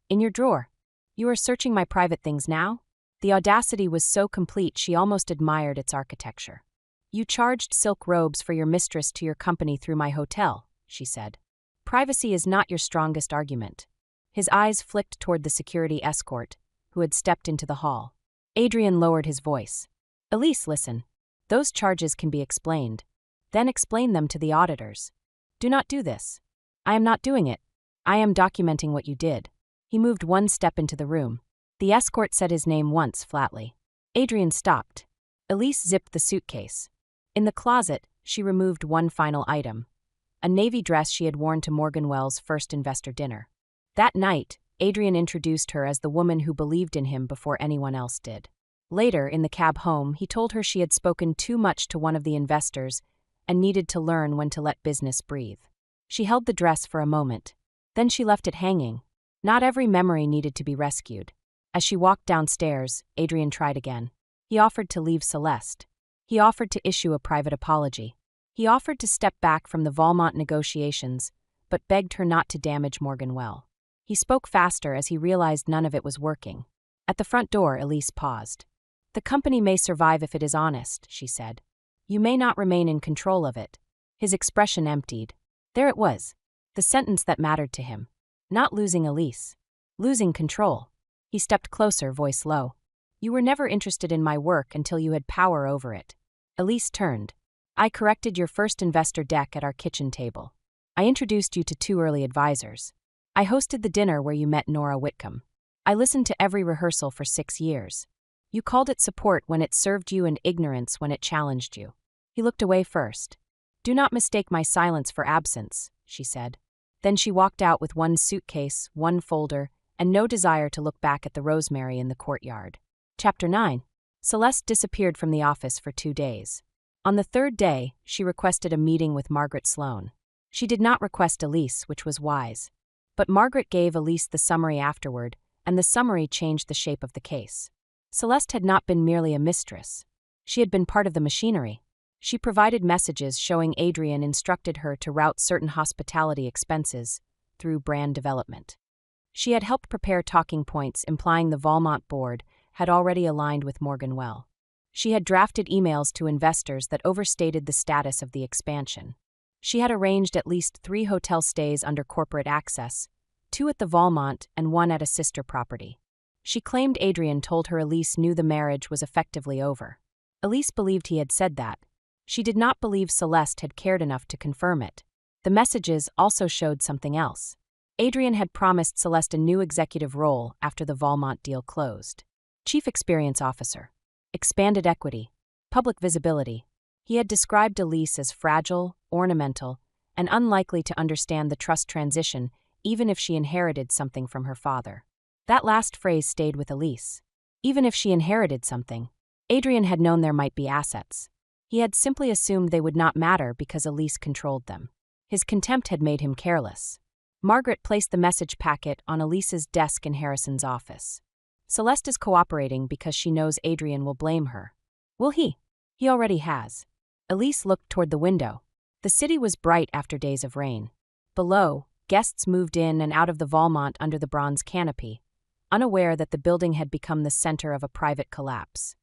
In your drawer. You are searching my private things now? The audacity was so complete she almost admired its architecture. You charged silk robes for your mistress to your company through my hotel, she said. Privacy is not your strongest argument. His eyes flicked toward the security escort, who had stepped into the hall. Adrian lowered his voice. Elise, listen. Those charges can be explained. Then explain them to the auditors. Do not do this. I am not doing it. I am documenting what you did. He moved one step into the room. The escort said his name once flatly. Adrian stopped. Elise zipped the suitcase. In the closet, she removed one final item. A navy dress she had worn to Morganwell's first investor dinner. That night, Adrian introduced her as the woman who believed in him before anyone else did. Later, in the cab home, he told her she had spoken too much to one of the investors and needed to learn when to let business breathe. She held the dress for a moment. Then she left it hanging. Not every memory needed to be rescued. As she walked downstairs, Adrian tried again. He offered to leave Celeste. He offered to issue a private apology. He offered to step back from the Valmont negotiations, but begged her not to damage Morganwell. He spoke faster as he realized none of it was working. At the front door, Elise paused. The company may survive if it is honest, she said. You may not remain in control of it. His expression emptied. There it was. The sentence that mattered to him. Not losing Elise. Losing control. He stepped closer, voice low. You were never interested in my work until you had power over it. Elise turned. I corrected your first investor deck at our kitchen table. I introduced you to 2 early advisors. I hosted the dinner where you met Nora Whitcomb. I listened to every rehearsal for 6 years. You called it support when it served you and ignorance when it challenged you. He looked away first. Do not mistake my silence for absence, she said. Then she walked out with one suitcase, one folder, and no desire to look back at the rosemary in the courtyard. Chapter 9. Celeste disappeared from the office for 2 days. On the 3rd day, she requested a meeting with Margaret Sloane. She did not request Elise, which was wise. But Margaret gave Elise the summary afterward and the summary changed the shape of the case. Celeste had not been merely a mistress. She had been part of the machinery. She provided messages showing Adrian instructed her to route certain hospitality expenses through brand development. She had helped prepare talking points implying the Valmont board had already aligned with Morgan well. She had drafted emails to investors that overstated the status of the expansion. She had arranged at least 3 hotel stays under corporate access, 2 at the Valmont and 1 at a sister property. She claimed Adrian told her Elise knew the marriage was effectively over. Elise believed he had said that. She did not believe Celeste had cared enough to confirm it. The messages also showed something else. Adrian had promised Celeste a new executive role after the Valmont deal closed. Chief Experience Officer. Expanded equity. Public visibility. He had described Elise as fragile, ornamental, and unlikely to understand the trust transition even if she inherited something from her father. That last phrase stayed with Elise. Even if she inherited something, Adrian had known there might be assets. He had simply assumed they would not matter because Elise controlled them. His contempt had made him careless. Margaret placed the message packet on Elise's desk in Harrison's office. Celeste is cooperating because she knows Adrian will blame her. Will he? He already has. Elise looked toward the window. The city was bright after days of rain. Below, guests moved in and out of the Valmont under the bronze canopy, unaware that the building had become the center of a private collapse.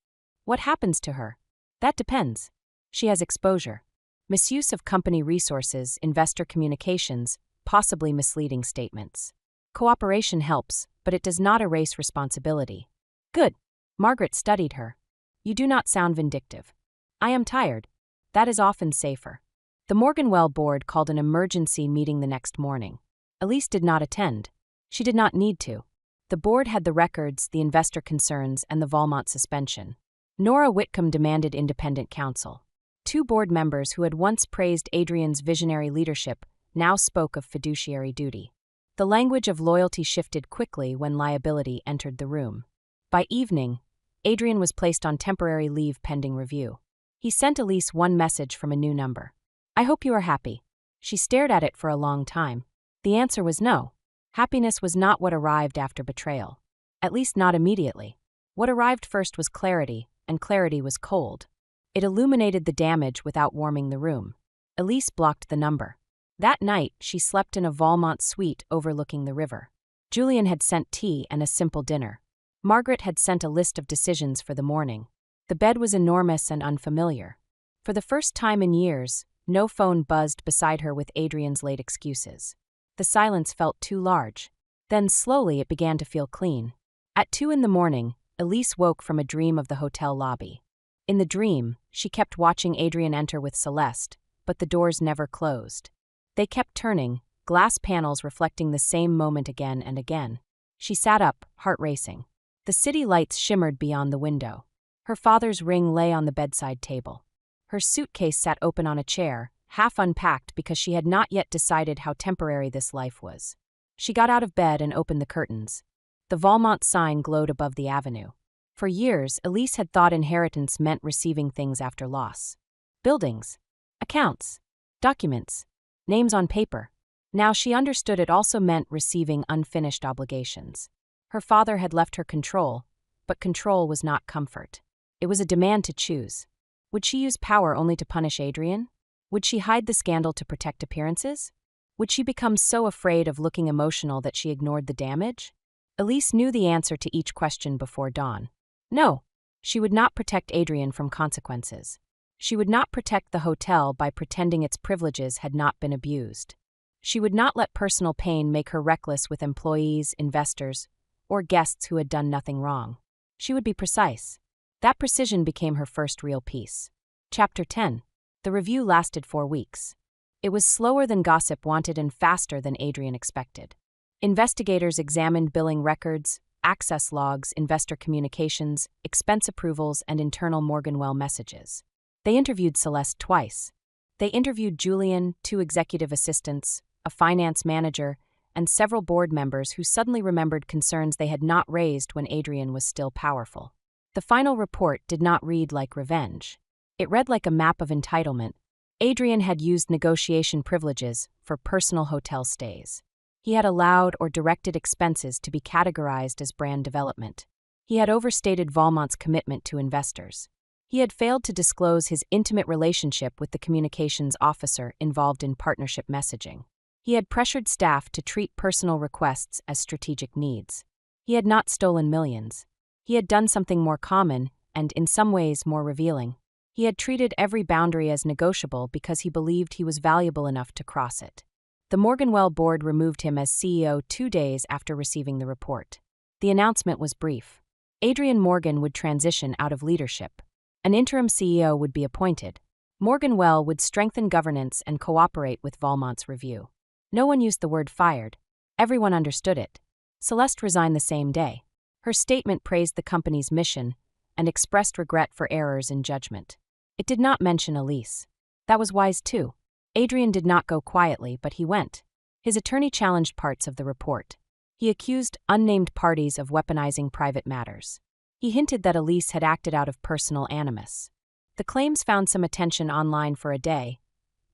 What happens to her? That depends. She has exposure. Misuse of company resources, investor communications, possibly misleading statements. Cooperation helps, but it does not erase responsibility. Good. Margaret studied her. You do not sound vindictive. I am tired. That is often safer. The Morganwell board called an emergency meeting the next morning. Elise did not attend. She did not need to. The board had the records, the investor concerns, and the Valmont suspension. Nora Whitcomb demanded independent counsel. 2 board members who had once praised Adrian's visionary leadership now spoke of fiduciary duty. The language of loyalty shifted quickly when liability entered the room. By evening, Adrian was placed on temporary leave pending review. He sent Elise one message from a new number. I hope you are happy. She stared at it for a long time. The answer was no. Happiness was not what arrived after betrayal. At least not immediately. What arrived first was clarity, and clarity was cold. It illuminated the damage without warming the room. Elise blocked the number. That night, she slept in a Valmont suite overlooking the river. Julian had sent tea and a simple dinner. Margaret had sent a list of decisions for the morning. The bed was enormous and unfamiliar. For the first time in years, no phone buzzed beside her with Adrian's late excuses. The silence felt too large. Then slowly it began to feel clean. At 2 a.m, Elise woke from a dream of the hotel lobby. In the dream, she kept watching Adrian enter with Celeste, but the doors never closed. They kept turning, glass panels reflecting the same moment again and again. She sat up, heart racing. The city lights shimmered beyond the window. Her father's ring lay on the bedside table. Her suitcase sat open on a chair, half unpacked because she had not yet decided how temporary this life was. She got out of bed and opened the curtains. The Valmont sign glowed above the avenue. For years, Elise had thought inheritance meant receiving things after loss. Buildings, accounts, documents, names on paper. Now she understood it also meant receiving unfinished obligations. Her father had left her control, but control was not comfort. It was a demand to choose. Would she use power only to punish Adrian? Would she hide the scandal to protect appearances? Would she become so afraid of looking emotional that she ignored the damage? Elise knew the answer to each question before dawn. No, she would not protect Adrian from consequences. She would not protect the hotel by pretending its privileges had not been abused. She would not let personal pain make her reckless with employees, investors, or guests who had done nothing wrong. She would be precise. That precision became her first real piece. Chapter 10. The review lasted 4 weeks. It was slower than gossip wanted and faster than Adrian expected. Investigators examined billing records, access logs, investor communications, expense approvals, and internal Morganwell messages. They interviewed Celeste twice. They interviewed Julian, 2 executive assistants, a finance manager, and several board members who suddenly remembered concerns they had not raised when Adrian was still powerful. The final report did not read like revenge. It read like a map of entitlement. Adrian had used negotiation privileges for personal hotel stays. He had allowed or directed expenses to be categorized as brand development. He had overstated Valmont's commitment to investors. He had failed to disclose his intimate relationship with the communications officer involved in partnership messaging. He had pressured staff to treat personal requests as strategic needs. He had not stolen millions. He had done something more common and, in some ways, more revealing. He had treated every boundary as negotiable because he believed he was valuable enough to cross it. The Morganwell board removed him as CEO 2 days after receiving the report. The announcement was brief. Adrian Morgan would transition out of leadership. An interim CEO would be appointed. Morganwell would strengthen governance and cooperate with Valmont's review. No one used the word fired. Everyone understood it. Celeste resigned the same day. Her statement praised the company's mission and expressed regret for errors in judgment. It did not mention Elise. That was wise too. Adrian did not go quietly, but he went. His attorney challenged parts of the report. He accused unnamed parties of weaponizing private matters. He hinted that Elise had acted out of personal animus. The claims found some attention online for a day,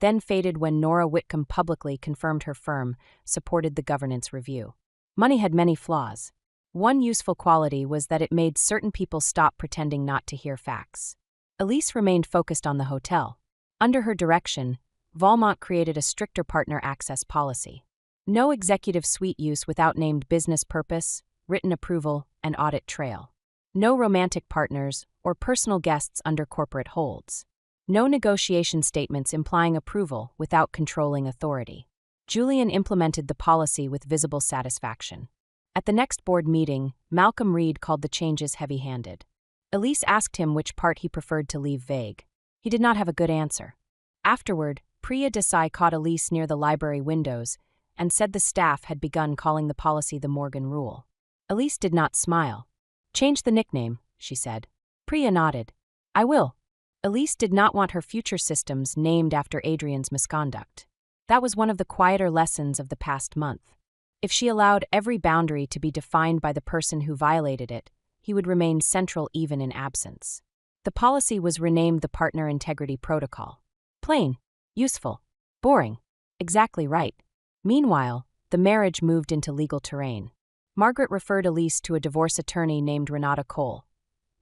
then faded when Nora Whitcomb publicly confirmed her firm supported the governance review. Money had many flaws. One useful quality was that it made certain people stop pretending not to hear facts. Elise remained focused on the hotel. Under her direction, Valmont created a stricter partner access policy. No executive suite use without named business purpose, written approval, and audit trail. No romantic partners or personal guests under corporate holds. No negotiation statements implying approval without controlling authority. Julian implemented the policy with visible satisfaction. At the next board meeting, Malcolm Reed called the changes heavy-handed. Elise asked him which part he preferred to leave vague. He did not have a good answer. Afterward, Priya Desai caught Elise near the library windows and said the staff had begun calling the policy the Morgan Rule. Elise did not smile. "Change the nickname," she said. Priya nodded. "I will." Elise did not want her future systems named after Adrian's misconduct. That was one of the quieter lessons of the past month. If she allowed every boundary to be defined by the person who violated it, he would remain central even in absence. The policy was renamed the Partner Integrity Protocol. Plain, useful, boring. Exactly right. Meanwhile, the marriage moved into legal terrain. Margaret referred Elise to a divorce attorney named Renata Cole,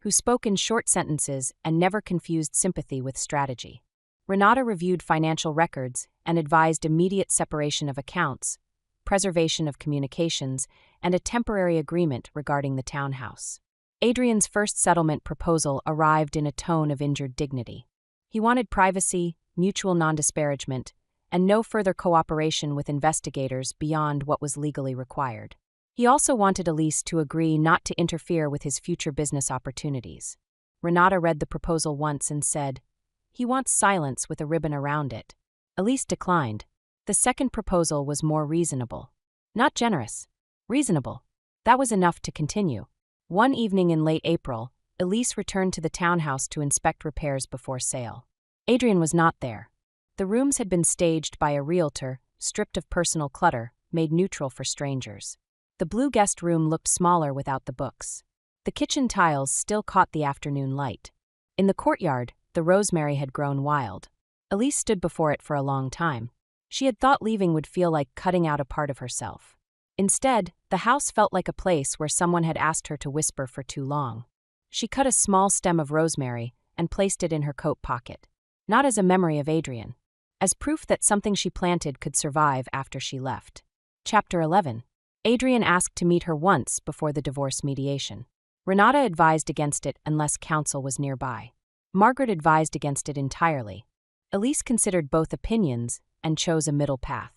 who spoke in short sentences and never confused sympathy with strategy. Renata reviewed financial records and advised immediate separation of accounts, preservation of communications, and a temporary agreement regarding the townhouse. Adrian's first settlement proposal arrived in a tone of injured dignity. He wanted privacy, mutual non-disparagement, and no further cooperation with investigators beyond what was legally required. He also wanted Elise to agree not to interfere with his future business opportunities. Renata read the proposal once and said, "He wants silence with a ribbon around it." Elise declined. The second proposal was more reasonable. Not generous. Reasonable. That was enough to continue. One evening in late April, Elise returned to the townhouse to inspect repairs before sale. Adrian was not there. The rooms had been staged by a realtor, stripped of personal clutter, made neutral for strangers. The blue guest room looked smaller without the books. The kitchen tiles still caught the afternoon light. In the courtyard, the rosemary had grown wild. Elise stood before it for a long time. She had thought leaving would feel like cutting out a part of herself. Instead, the house felt like a place where someone had asked her to whisper for too long. She cut a small stem of rosemary and placed it in her coat pocket. Not as a memory of Adrian. As proof that something she planted could survive after she left. Chapter 11. Adrian asked to meet her once before the divorce mediation. Renata advised against it unless counsel was nearby. Margaret advised against it entirely. Elise considered both opinions and chose a middle path.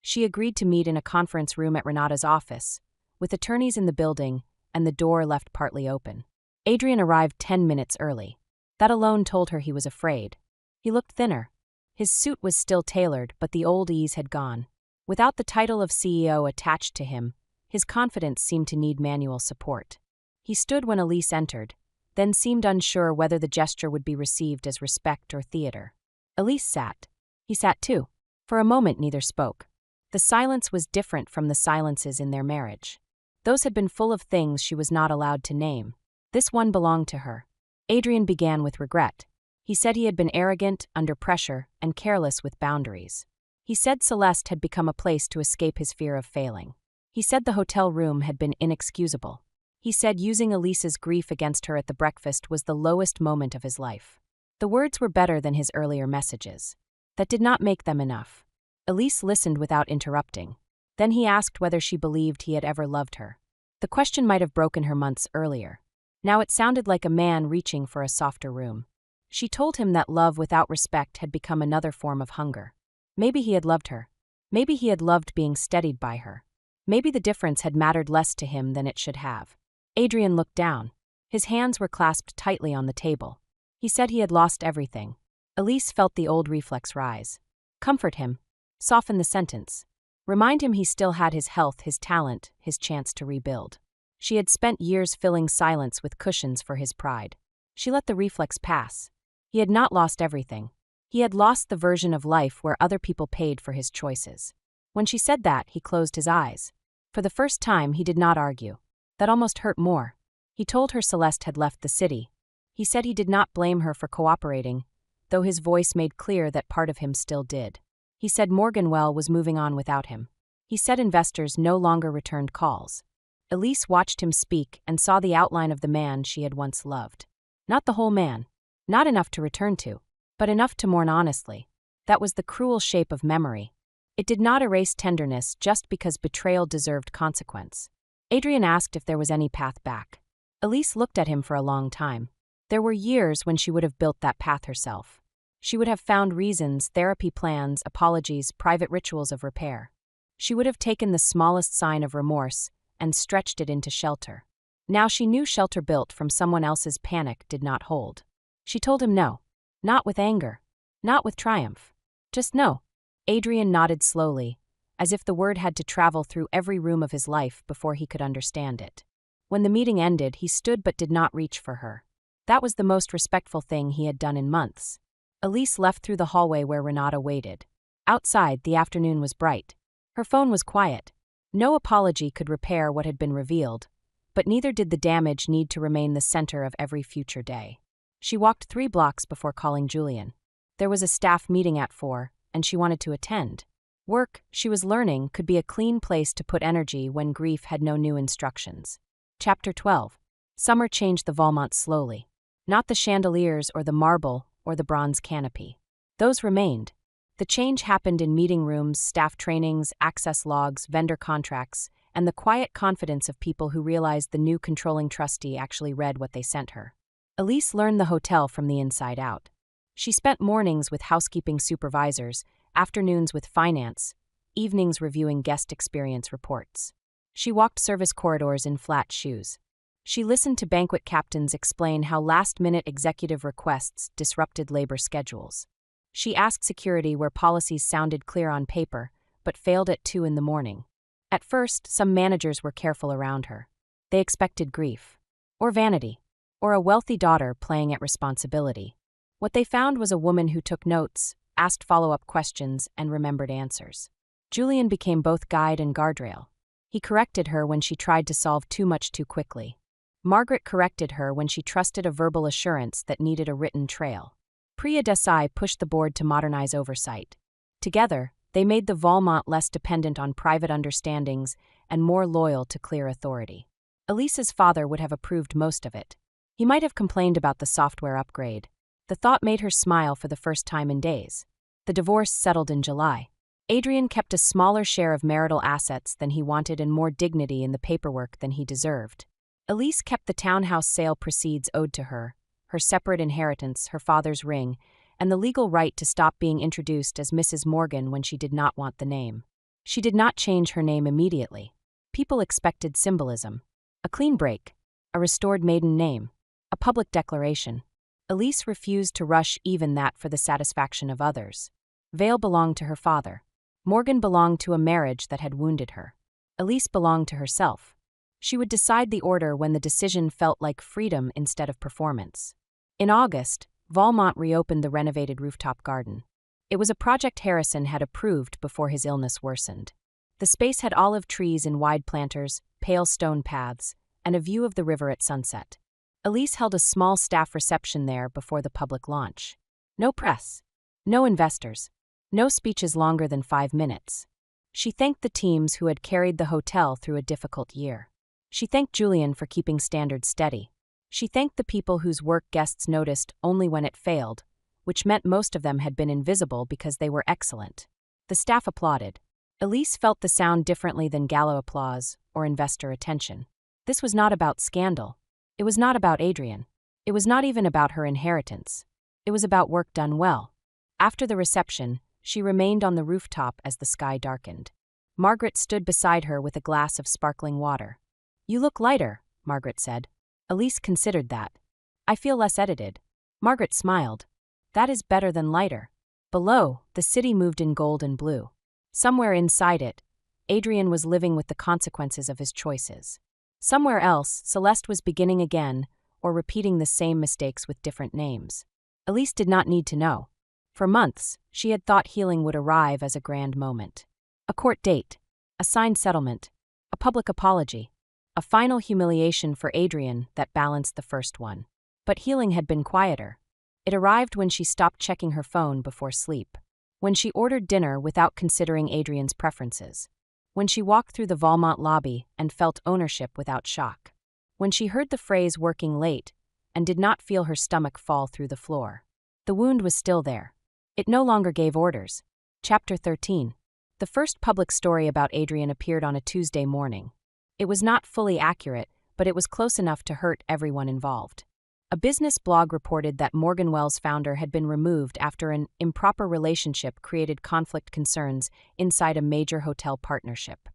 She agreed to meet in a conference room at Renata's office, with attorneys in the building and the door left partly open. Adrian arrived 10 minutes early. That alone told her he was afraid. He looked thinner. His suit was still tailored, but the old ease had gone. Without the title of CEO attached to him, his confidence seemed to need manual support. He stood when Elise entered, then seemed unsure whether the gesture would be received as respect or theater. Elise sat. He sat too. For a moment neither spoke. The silence was different from the silences in their marriage. Those had been full of things she was not allowed to name. This one belonged to her. Adrian began with regret. He said he had been arrogant, under pressure, and careless with boundaries. He said Celeste had become a place to escape his fear of failing. He said the hotel room had been inexcusable. He said using Elise's grief against her at the breakfast was the lowest moment of his life. The words were better than his earlier messages. That did not make them enough. Elise listened without interrupting. Then he asked whether she believed he had ever loved her. The question might have broken her months earlier. Now it sounded like a man reaching for a softer room. She told him that love without respect had become another form of hunger. Maybe he had loved her. Maybe he had loved being steadied by her. Maybe the difference had mattered less to him than it should have. Adrian looked down. His hands were clasped tightly on the table. He said he had lost everything. Elise felt the old reflex rise. Comfort him. Soften the sentence. Remind him he still had his health, his talent, his chance to rebuild. She had spent years filling silence with cushions for his pride. She let the reflex pass. He had not lost everything. He had lost the version of life where other people paid for his choices. When she said that, he closed his eyes. For the first time, he did not argue. That almost hurt more. He told her Celeste had left the city. He said he did not blame her for cooperating, though his voice made clear that part of him still did. He said Morganwell was moving on without him. He said investors no longer returned calls. Elise watched him speak and saw the outline of the man she had once loved. Not the whole man. Not enough to return to, but enough to mourn honestly. That was the cruel shape of memory. It did not erase tenderness just because betrayal deserved consequence. Adrian asked if there was any path back. Elise looked at him for a long time. There were years when she would have built that path herself. She would have found reasons, therapy plans, apologies, private rituals of repair. She would have taken the smallest sign of remorse and stretched it into shelter. Now she knew shelter built from someone else's panic did not hold. She told him no. Not with anger. Not with triumph. Just no. Adrian nodded slowly, as if the word had to travel through every room of his life before he could understand it. When the meeting ended, he stood but did not reach for her. That was the most respectful thing he had done in months. Elise left through the hallway where Renata waited. Outside, the afternoon was bright. Her phone was quiet. No apology could repair what had been revealed, but neither did the damage need to remain the center of every future day. She walked 3 blocks before calling Julian. There was a staff meeting at 4, and she wanted to attend. Work, she was learning, could be a clean place to put energy when grief had no new instructions. Chapter 12. Summer changed the Valmont slowly. Not the chandeliers or the marble or the bronze canopy. Those remained. The change happened in meeting rooms, staff trainings, access logs, vendor contracts, and the quiet confidence of people who realized the new controlling trustee actually read what they sent her. Elise learned the hotel from the inside out. She spent mornings with housekeeping supervisors, afternoons with finance, evenings reviewing guest experience reports. She walked service corridors in flat shoes. She listened to banquet captains explain how last-minute executive requests disrupted labor schedules. She asked security where policies sounded clear on paper, but failed at 2 in the morning. At first, some managers were careful around her. They expected grief. Or vanity. Or a wealthy daughter playing at responsibility. What they found was a woman who took notes, asked follow-up questions, and remembered answers. Julian became both guide and guardrail. He corrected her when she tried to solve too much too quickly. Margaret corrected her when she trusted a verbal assurance that needed a written trail. Priya Desai pushed the board to modernize oversight. Together, they made the Valmont less dependent on private understandings and more loyal to clear authority. Elise's father would have approved most of it. He might have complained about the software upgrade. The thought made her smile for the first time in days. The divorce settled in July. Adrian kept a smaller share of marital assets than he wanted and more dignity in the paperwork than he deserved. Elise kept the townhouse sale proceeds owed to her, her separate inheritance, her father's ring, and the legal right to stop being introduced as Mrs. Morgan when she did not want the name. She did not change her name immediately. People expected symbolism. A clean break. A restored maiden name. A public declaration. Elise refused to rush even that for the satisfaction of others. Vale belonged to her father. Morgan belonged to a marriage that had wounded her. Elise belonged to herself. She would decide the order when the decision felt like freedom instead of performance. In August, Valmont reopened the renovated rooftop garden. It was a project Harrison had approved before his illness worsened. The space had olive trees in wide planters, pale stone paths, and a view of the river at sunset. Elise held a small staff reception there before the public launch. No press. No investors. No speeches longer than 5 minutes. She thanked the teams who had carried the hotel through a difficult year. She thanked Julian for keeping standards steady. She thanked the people whose work guests noticed only when it failed, which meant most of them had been invisible because they were excellent. The staff applauded. Elise felt the sound differently than gala applause or investor attention. This was not about scandal. It was not about Adrian. It was not even about her inheritance. It was about work done well. After the reception, she remained on the rooftop as the sky darkened. Margaret stood beside her with a glass of sparkling water. "You look lighter," Margaret said. Elise considered that. "I feel less edited." Margaret smiled. "That is better than lighter." Below, the city moved in gold and blue. Somewhere inside it, Adrian was living with the consequences of his choices. Somewhere else, Celeste was beginning again, or repeating the same mistakes with different names. Elise did not need to know. For months, she had thought healing would arrive as a grand moment. A court date, a signed settlement, a public apology, a final humiliation for Adrian that balanced the first one. But healing had been quieter. It arrived when she stopped checking her phone before sleep. When she ordered dinner without considering Adrian's preferences. When she walked through the Valmont lobby and felt ownership without shock. When she heard the phrase "working late" and did not feel her stomach fall through the floor. The wound was still there. It no longer gave orders. Chapter 13. The first public story about Adrian appeared on a Tuesday morning. It was not fully accurate, but it was close enough to hurt everyone involved. A business blog reported that Morganwell's founder had been removed after an improper relationship created conflict concerns inside a major hotel partnership.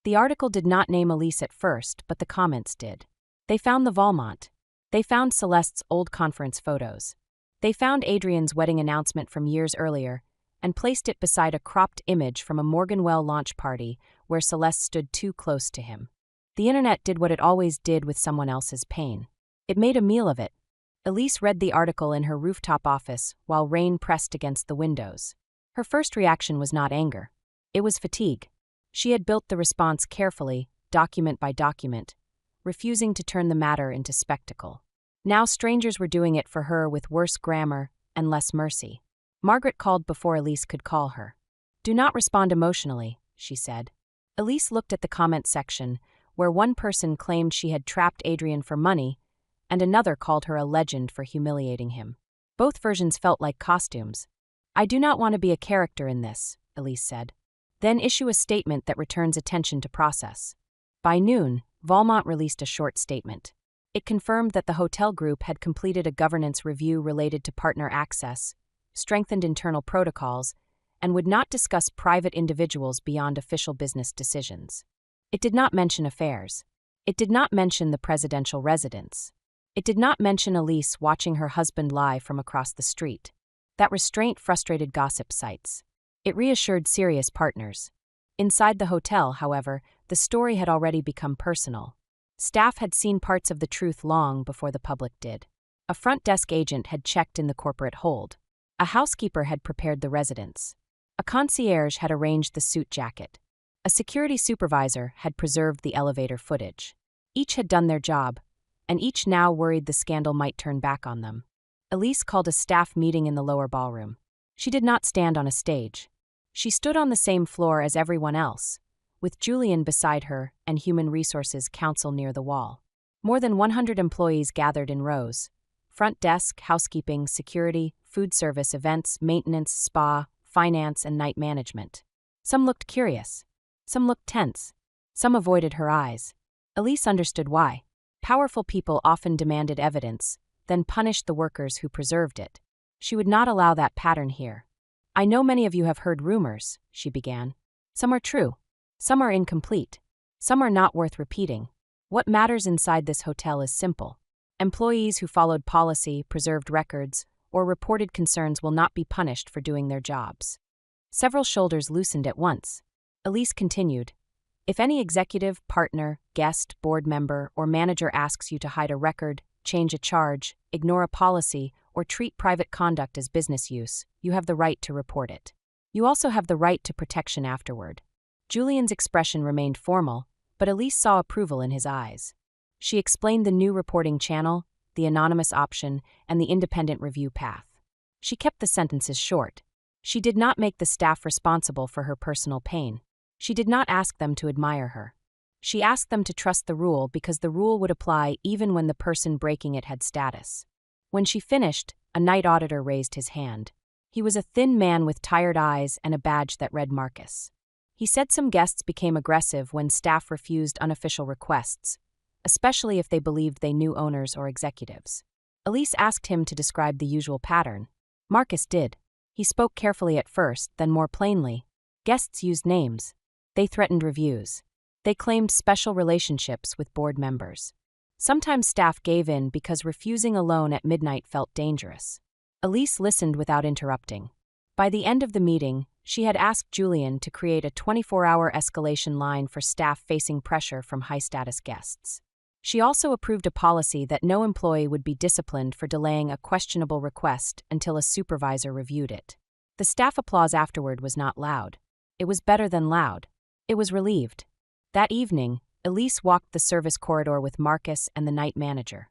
The article did not name Elise at first, but the comments did. They found the Valmont. They found Celeste's old conference photos. They found Adrian's wedding announcement from years earlier and placed it beside a cropped image from a Morganwell launch party where Celeste stood too close to him. The internet did what it always did with someone else's pain. It made a meal of it. Elise read the article in her rooftop office while rain pressed against the windows. Her first reaction was not anger. It was fatigue. She had built the response carefully, document by document, refusing to turn the matter into spectacle. Now strangers were doing it for her with worse grammar and less mercy. Margaret called before Elise could call her. "Do not respond emotionally," she said. Elise looked at the comment section, where one person claimed she had trapped Adrian for money, and another called her a legend for humiliating him. Both versions felt like costumes. "I do not want to be a character in this," Elise said. "Then issue a statement that returns attention to process." By noon, Valmont released a short statement. It confirmed that the hotel group had completed a governance review related to partner access, strengthened internal protocols, and would not discuss private individuals beyond official business decisions. It did not mention affairs. It did not mention the presidential residence. It did not mention Elise watching her husband lie from across the street. That restraint frustrated gossip sites. It reassured serious partners. Inside the hotel, however, the story had already become personal. Staff had seen parts of the truth long before the public did. A front desk agent had checked in the corporate hold. A housekeeper had prepared the residence. A concierge had arranged the suit jacket. A security supervisor had preserved the elevator footage. Each had done their job, and each now worried the scandal might turn back on them. Elise called a staff meeting in the lower ballroom. She did not stand on a stage. She stood on the same floor as everyone else, with Julian beside her and Human Resources Counsel near the wall. More than 100 employees gathered in rows. Front desk, housekeeping, security, food service, events, maintenance, spa, finance, and night management. Some looked curious. Some looked tense. Some avoided her eyes. Elise understood why. Powerful people often demanded evidence, then punished the workers who preserved it. She would not allow that pattern here. "I know many of you have heard rumors," she began. "Some are true. Some are incomplete. Some are not worth repeating. What matters inside this hotel is simple. Employees who followed policy, preserved records, or reported concerns will not be punished for doing their jobs." Several shoulders loosened at once. Elise continued. "If any executive, partner, guest, board member, or manager asks you to hide a record, change a charge, ignore a policy, or treat private conduct as business use, you have the right to report it. You also have the right to protection afterward." Julian's expression remained formal, but Elise saw approval in his eyes. She explained the new reporting channel, the anonymous option, and the independent review path. She kept the sentences short. She did not make the staff responsible for her personal pain. She did not ask them to admire her. She asked them to trust the rule because the rule would apply even when the person breaking it had status. When she finished, a night auditor raised his hand. He was a thin man with tired eyes and a badge that read Marcus. He said some guests became aggressive when staff refused unofficial requests, especially if they believed they knew owners or executives. Elise asked him to describe the usual pattern. Marcus did. He spoke carefully at first, then more plainly. Guests used names. They threatened reviews. They claimed special relationships with board members. Sometimes staff gave in because refusing a loan at midnight felt dangerous. Elise listened without interrupting. By the end of the meeting, she had asked Julian to create a 24-hour escalation line for staff facing pressure from high-status guests. She also approved a policy that no employee would be disciplined for delaying a questionable request until a supervisor reviewed it. The staff applause afterward was not loud. It was better than loud. It was relieved. That evening, Elise walked the service corridor with Marcus and the night manager.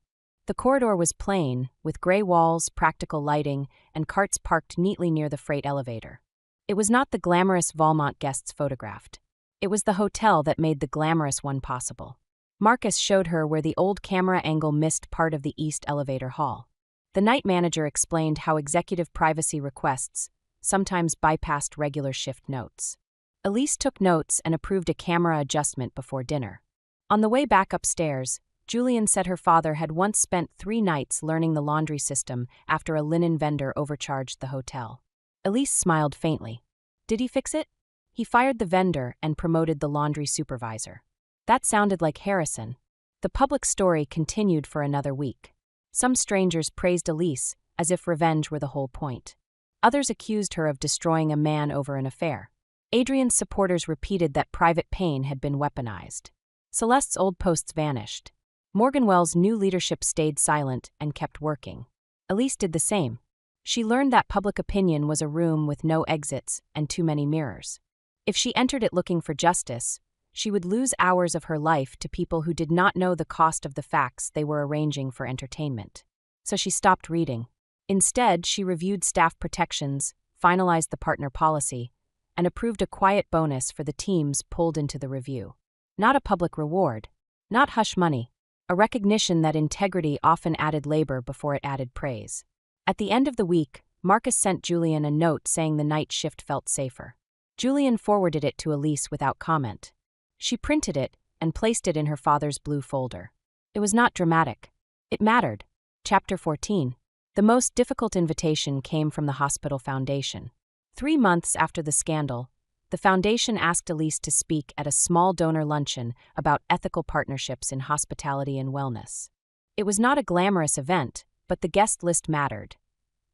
The corridor was plain, with gray walls, practical lighting, and carts parked neatly near the freight elevator. It was not the glamorous Valmont guests photographed. It was the hotel that made the glamorous one possible. Marcus showed her where the old camera angle missed part of the east elevator hall. The night manager explained how executive privacy requests sometimes bypassed regular shift notes. Elise took notes and approved a camera adjustment before dinner. On the way back upstairs, Julian said her father had once spent 3 nights learning the laundry system after a linen vendor overcharged the hotel. Elise smiled faintly. Did he fix it? He fired the vendor and promoted the laundry supervisor. That sounded like Harrison. The public story continued for another week. Some strangers praised Elise, as if revenge were the whole point. Others accused her of destroying a man over an affair. Adrian's supporters repeated that private pain had been weaponized. Celeste's old posts vanished. Morganwell's new leadership stayed silent and kept working. Elise did the same. She learned that public opinion was a room with no exits and too many mirrors. If she entered it looking for justice, she would lose hours of her life to people who did not know the cost of the facts they were arranging for entertainment. So she stopped reading. Instead, she reviewed staff protections, finalized the partner policy, and approved a quiet bonus for the teams pulled into the review. Not a public reward, not hush money, a recognition that integrity often added labor before it added praise. At the end of the week, Marcus sent Julian a note saying the night shift felt safer. Julian forwarded it to Elise without comment. She printed it and placed it in her father's blue folder. It was not dramatic. It mattered. Chapter 14. The most difficult invitation came from the hospital foundation. 3 months after the scandal, the foundation asked Elise to speak at a small donor luncheon about ethical partnerships in hospitality and wellness. It was not a glamorous event, but the guest list mattered.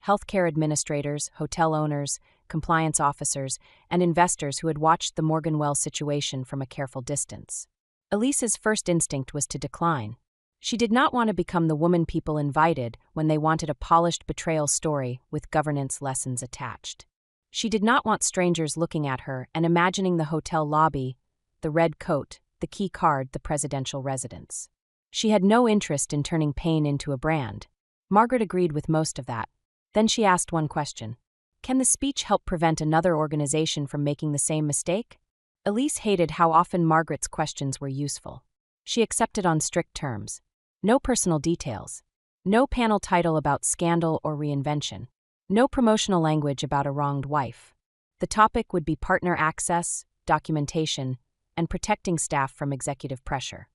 Healthcare administrators, hotel owners, compliance officers, and investors who had watched the Morganwell situation from a careful distance. Elise's first instinct was to decline. She did not want to become the woman people invited when they wanted a polished betrayal story with governance lessons attached. She did not want strangers looking at her and imagining the hotel lobby, the red coat, the key card, the presidential residence. She had no interest in turning pain into a brand. Margaret agreed with most of that. Then she asked one question. Can the speech help prevent another organization from making the same mistake? Elise hated how often Margaret's questions were useful. She accepted on strict terms. No personal details. No panel title about scandal or reinvention. No promotional language about a wronged wife. The topic would be partner access, documentation, and protecting staff from executive pressure.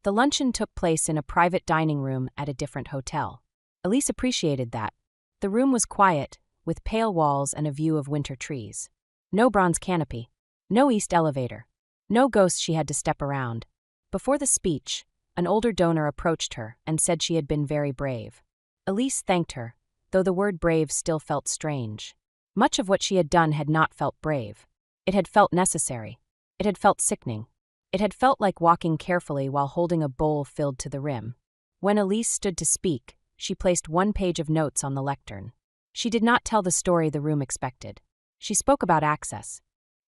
The luncheon took place in a private dining room at a different hotel. Elise appreciated that. The room was quiet, with pale walls and a view of winter trees. No bronze canopy. No east elevator. No ghosts she had to step around. Before the speech, an older donor approached her and said she had been very brave. Elise thanked her, though the word brave still felt strange. Much of what she had done had not felt brave. It had felt necessary. It had felt sickening. It had felt like walking carefully while holding a bowl filled to the rim. When Elise stood to speak, she placed 1 page of notes on the lectern. She did not tell the story the room expected. She spoke about access.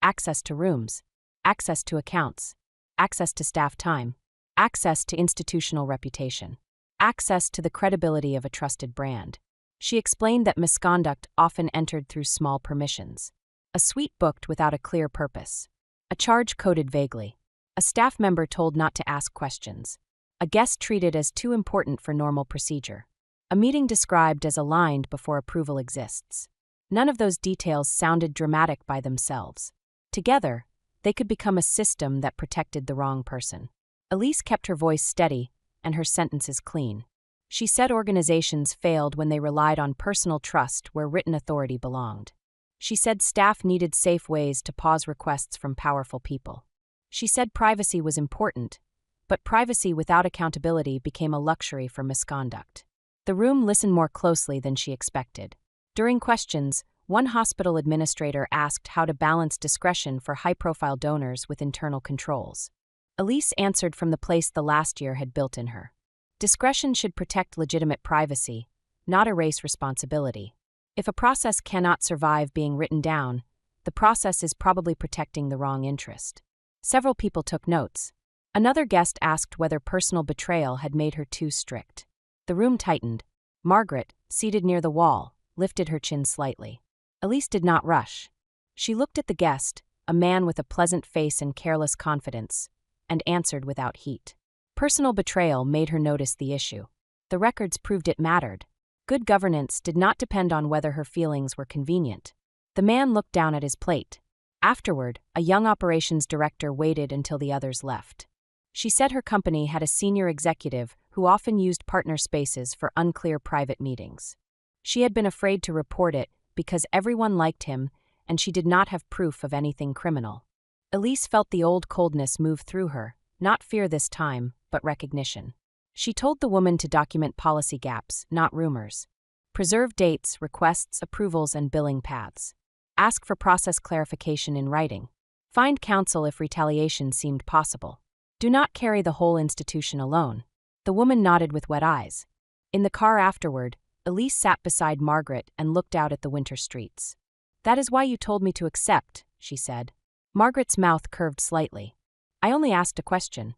Access to rooms. Access to accounts. Access to staff time. Access to institutional reputation. Access to the credibility of a trusted brand. She explained that misconduct often entered through small permissions. A suite booked without a clear purpose. A charge coded vaguely. A staff member told not to ask questions. A guest treated as too important for normal procedure. A meeting described as aligned before approval exists. None of those details sounded dramatic by themselves. Together, they could become a system that protected the wrong person. Elise kept her voice steady and her sentences clean. She said organizations failed when they relied on personal trust where written authority belonged. She said staff needed safe ways to pause requests from powerful people. She said privacy was important, but privacy without accountability became a luxury for misconduct. The room listened more closely than she expected. During questions, one hospital administrator asked how to balance discretion for high-profile donors with internal controls. Elise answered from the place the last year had built in her. Discretion should protect legitimate privacy, not erase responsibility. If a process cannot survive being written down, the process is probably protecting the wrong interest. Several people took notes. Another guest asked whether personal betrayal had made her too strict. The room tightened. Margaret, seated near the wall, lifted her chin slightly. Elise did not rush. She looked at the guest, a man with a pleasant face and careless confidence, and answered without heat. Personal betrayal made her notice the issue. The records proved it mattered. Good governance did not depend on whether her feelings were convenient. The man looked down at his plate. Afterward, a young operations director waited until the others left. She said her company had a senior executive who often used partner spaces for unclear private meetings. She had been afraid to report it because everyone liked him and she did not have proof of anything criminal. Elise felt the old coldness move through her, not fear this time, but recognition. She told the woman to document policy gaps, not rumors. Preserve dates, requests, approvals, and billing paths. Ask for process clarification in writing. Find counsel if retaliation seemed possible. Do not carry the whole institution alone. The woman nodded with wet eyes. In the car afterward, Elise sat beside Margaret and looked out at the winter streets. "That is why you told me to accept," she said. Margaret's mouth curved slightly. "I only asked a question."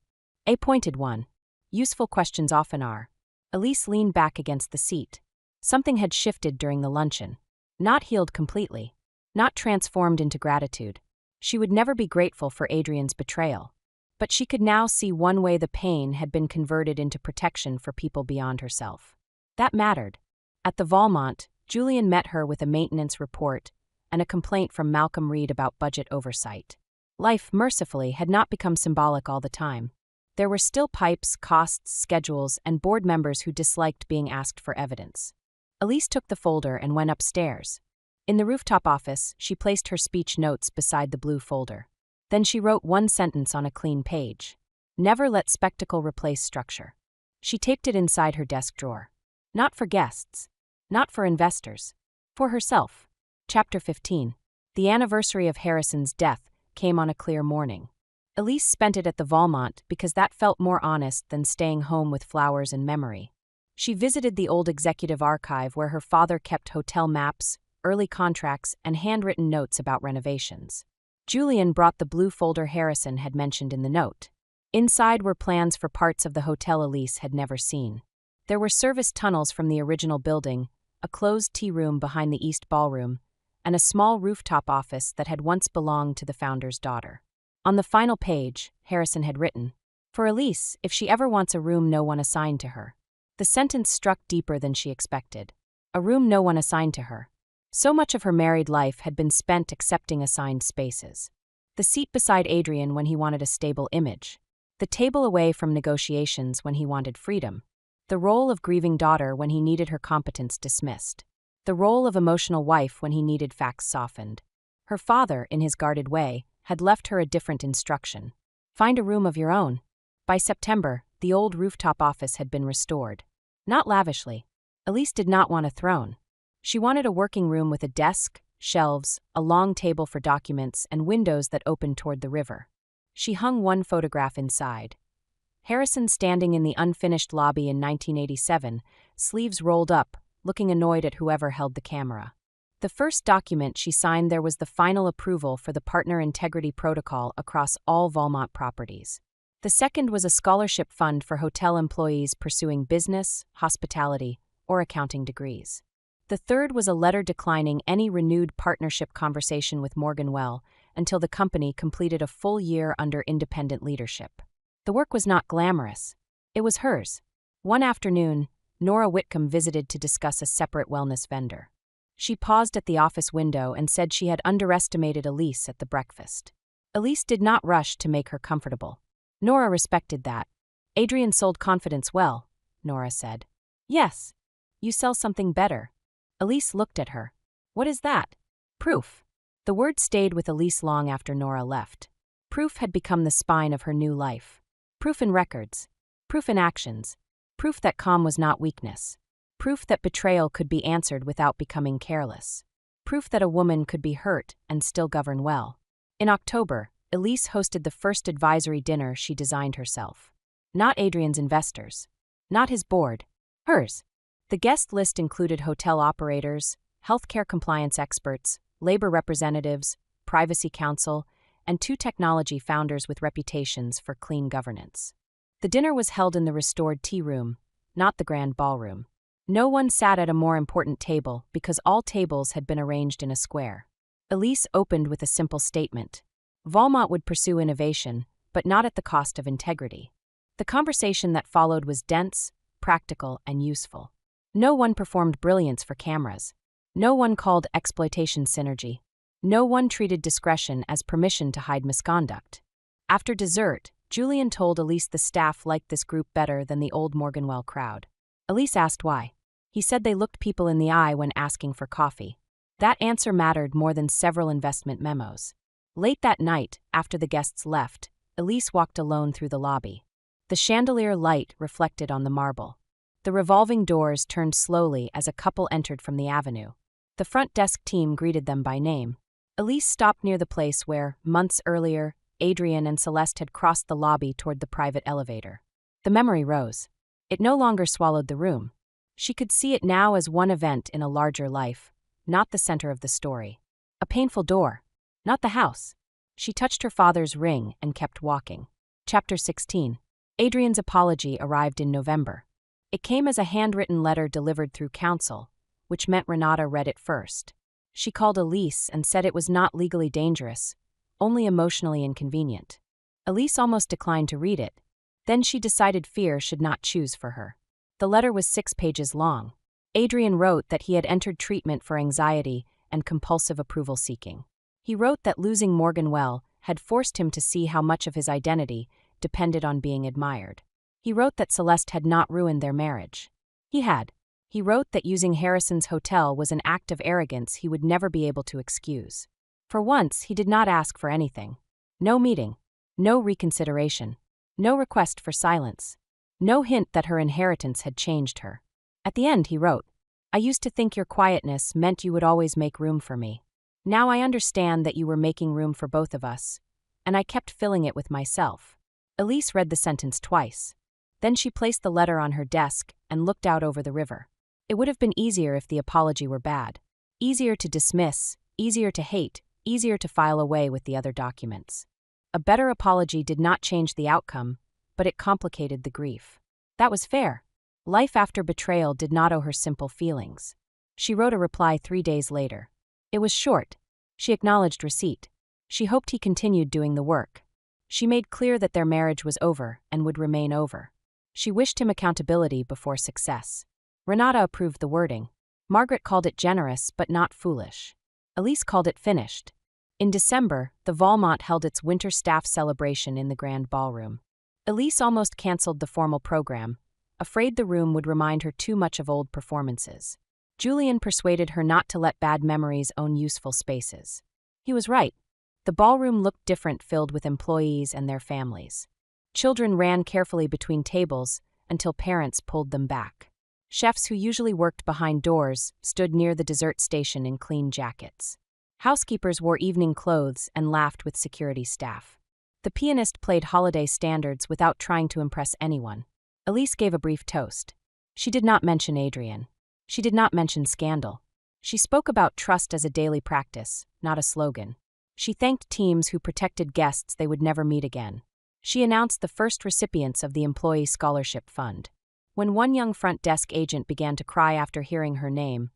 A pointed one. Useful questions often are. Elise leaned back against the seat. Something had shifted during the luncheon. Not healed completely. Not transformed into gratitude. She would never be grateful for Adrian's betrayal. But she could now see one way the pain had been converted into protection for people beyond herself. That mattered. At the Valmont, Julian met her with a maintenance report and a complaint from Malcolm Reed about budget oversight. Life, mercifully, had not become symbolic all the time. There were still pipes, costs, schedules, and board members who disliked being asked for evidence. Elise took the folder and went upstairs. In the rooftop office, she placed her speech notes beside the blue folder. Then she wrote one sentence on a clean page. Never let spectacle replace structure. She taped it inside her desk drawer. Not for guests. Not for investors. For herself. Chapter 15. The anniversary of Harrison's death came on a clear morning. Elise spent it at the Valmont because that felt more honest than staying home with flowers and memory. She visited the old executive archive where her father kept hotel maps, early contracts, and handwritten notes about renovations. Julian brought the blue folder Harrison had mentioned in the note. Inside were plans for parts of the hotel Elise had never seen. There were service tunnels from the original building, a closed tea room behind the East Ballroom, and a small rooftop office that had once belonged to the founder's daughter. On the final page, Harrison had written, "For Elise, if she ever wants a room no one assigned to her." The sentence struck deeper than she expected. A room no one assigned to her. So much of her married life had been spent accepting assigned spaces. The seat beside Adrian when he wanted a stable image. The table away from negotiations when he wanted freedom. The role of grieving daughter when he needed her competence dismissed. The role of emotional wife when he needed facts softened. Her father, in his guarded way, had left her a different instruction. Find a room of your own. By September, the old rooftop office had been restored. Not lavishly. Elise did not want a throne. She wanted a working room with a desk, shelves, a long table for documents, and windows that opened toward the river. She hung one photograph inside. Harrison standing in the unfinished lobby in 1987, sleeves rolled up, looking annoyed at whoever held the camera. The first document she signed there was the final approval for the Partner Integrity Protocol across all Valmont properties. The second was a scholarship fund for hotel employees pursuing business, hospitality, or accounting degrees. The third was a letter declining any renewed partnership conversation with Morgan Well until the company completed a full year under independent leadership. The work was not glamorous. It was hers. One afternoon, Nora Whitcomb visited to discuss a separate wellness vendor. She paused at the office window and said she had underestimated Elise at the breakfast. Elise did not rush to make her comfortable. Nora respected that. Adrian sold confidence well, Nora said. Yes. You sell something better. Elise looked at her. What is that? Proof. The word stayed with Elise long after Nora left. Proof had become the spine of her new life. Proof in records. Proof in actions. Proof that calm was not weakness. Proof that betrayal could be answered without becoming careless. Proof that a woman could be hurt and still govern well. In October, Elise hosted the first advisory dinner she designed herself. Not Adrian's investors. Not his board. Hers. The guest list included hotel operators, healthcare compliance experts, labor representatives, privacy counsel, and 2 technology founders with reputations for clean governance. The dinner was held in the restored tea room, not the grand ballroom. No one sat at a more important table because all tables had been arranged in a square. Elise opened with a simple statement. Valmont would pursue innovation, but not at the cost of integrity. The conversation that followed was dense, practical, and useful. No one performed brilliance for cameras. No one called exploitation synergy. No one treated discretion as permission to hide misconduct. After dessert, Julian told Elise the staff liked this group better than the old Morganwell crowd. Elise asked why. He said they looked people in the eye when asking for coffee. That answer mattered more than several investment memos. Late that night, after the guests left, Elise walked alone through the lobby. The chandelier light reflected on the marble. The revolving doors turned slowly as a couple entered from the avenue. The front desk team greeted them by name. Elise stopped near the place where, months earlier, Adrian and Celeste had crossed the lobby toward the private elevator. The memory rose. It no longer swallowed the room. She could see it now as one event in a larger life, not the center of the story. A painful door, not the house. She touched her father's ring and kept walking. Chapter 16. Adrian's apology arrived in November. It came as a handwritten letter delivered through counsel, which meant Renata read it first. She called Elise and said it was not legally dangerous, only emotionally inconvenient. Elise almost declined to read it. Then she decided fear should not choose for her. The letter was 6 pages long. Adrian wrote that he had entered treatment for anxiety and compulsive approval-seeking. He wrote that losing Morgan Well had forced him to see how much of his identity depended on being admired. He wrote that Celeste had not ruined their marriage. He had. He wrote that using Harrison's hotel was an act of arrogance he would never be able to excuse. For once, he did not ask for anything. No meeting. No reconsideration. No request for silence. No hint that her inheritance had changed her. At the end, he wrote, I used to think your quietness meant you would always make room for me. Now I understand that you were making room for both of us, and I kept filling it with myself. Elise read the sentence twice. Then she placed the letter on her desk and looked out over the river. It would have been easier if the apology were bad. Easier to dismiss, easier to hate, easier to file away with the other documents. A better apology did not change the outcome, but it complicated the grief. That was fair. Life after betrayal did not owe her simple feelings. She wrote a reply 3 days later. It was short. She acknowledged receipt. She hoped he continued doing the work. She made clear that their marriage was over and would remain over. She wished him accountability before success. Renata approved the wording. Margaret called it generous but not foolish. Elise called it finished. In December, the Valmont held its winter staff celebration in the grand ballroom. Elise almost canceled the formal program, afraid the room would remind her too much of old performances. Julian persuaded her not to let bad memories own useful spaces. He was right. The ballroom looked different, filled with employees and their families. Children ran carefully between tables until parents pulled them back. Chefs who usually worked behind doors stood near the dessert station in clean jackets. Housekeepers wore evening clothes and laughed with security staff. The pianist played holiday standards without trying to impress anyone. Elise gave a brief toast. She did not mention Adrian. She did not mention scandal. She spoke about trust as a daily practice, not a slogan. She thanked teams who protected guests they would never meet again. She announced the first recipients of the Employee Scholarship Fund. When one young front desk agent began to cry after hearing her name,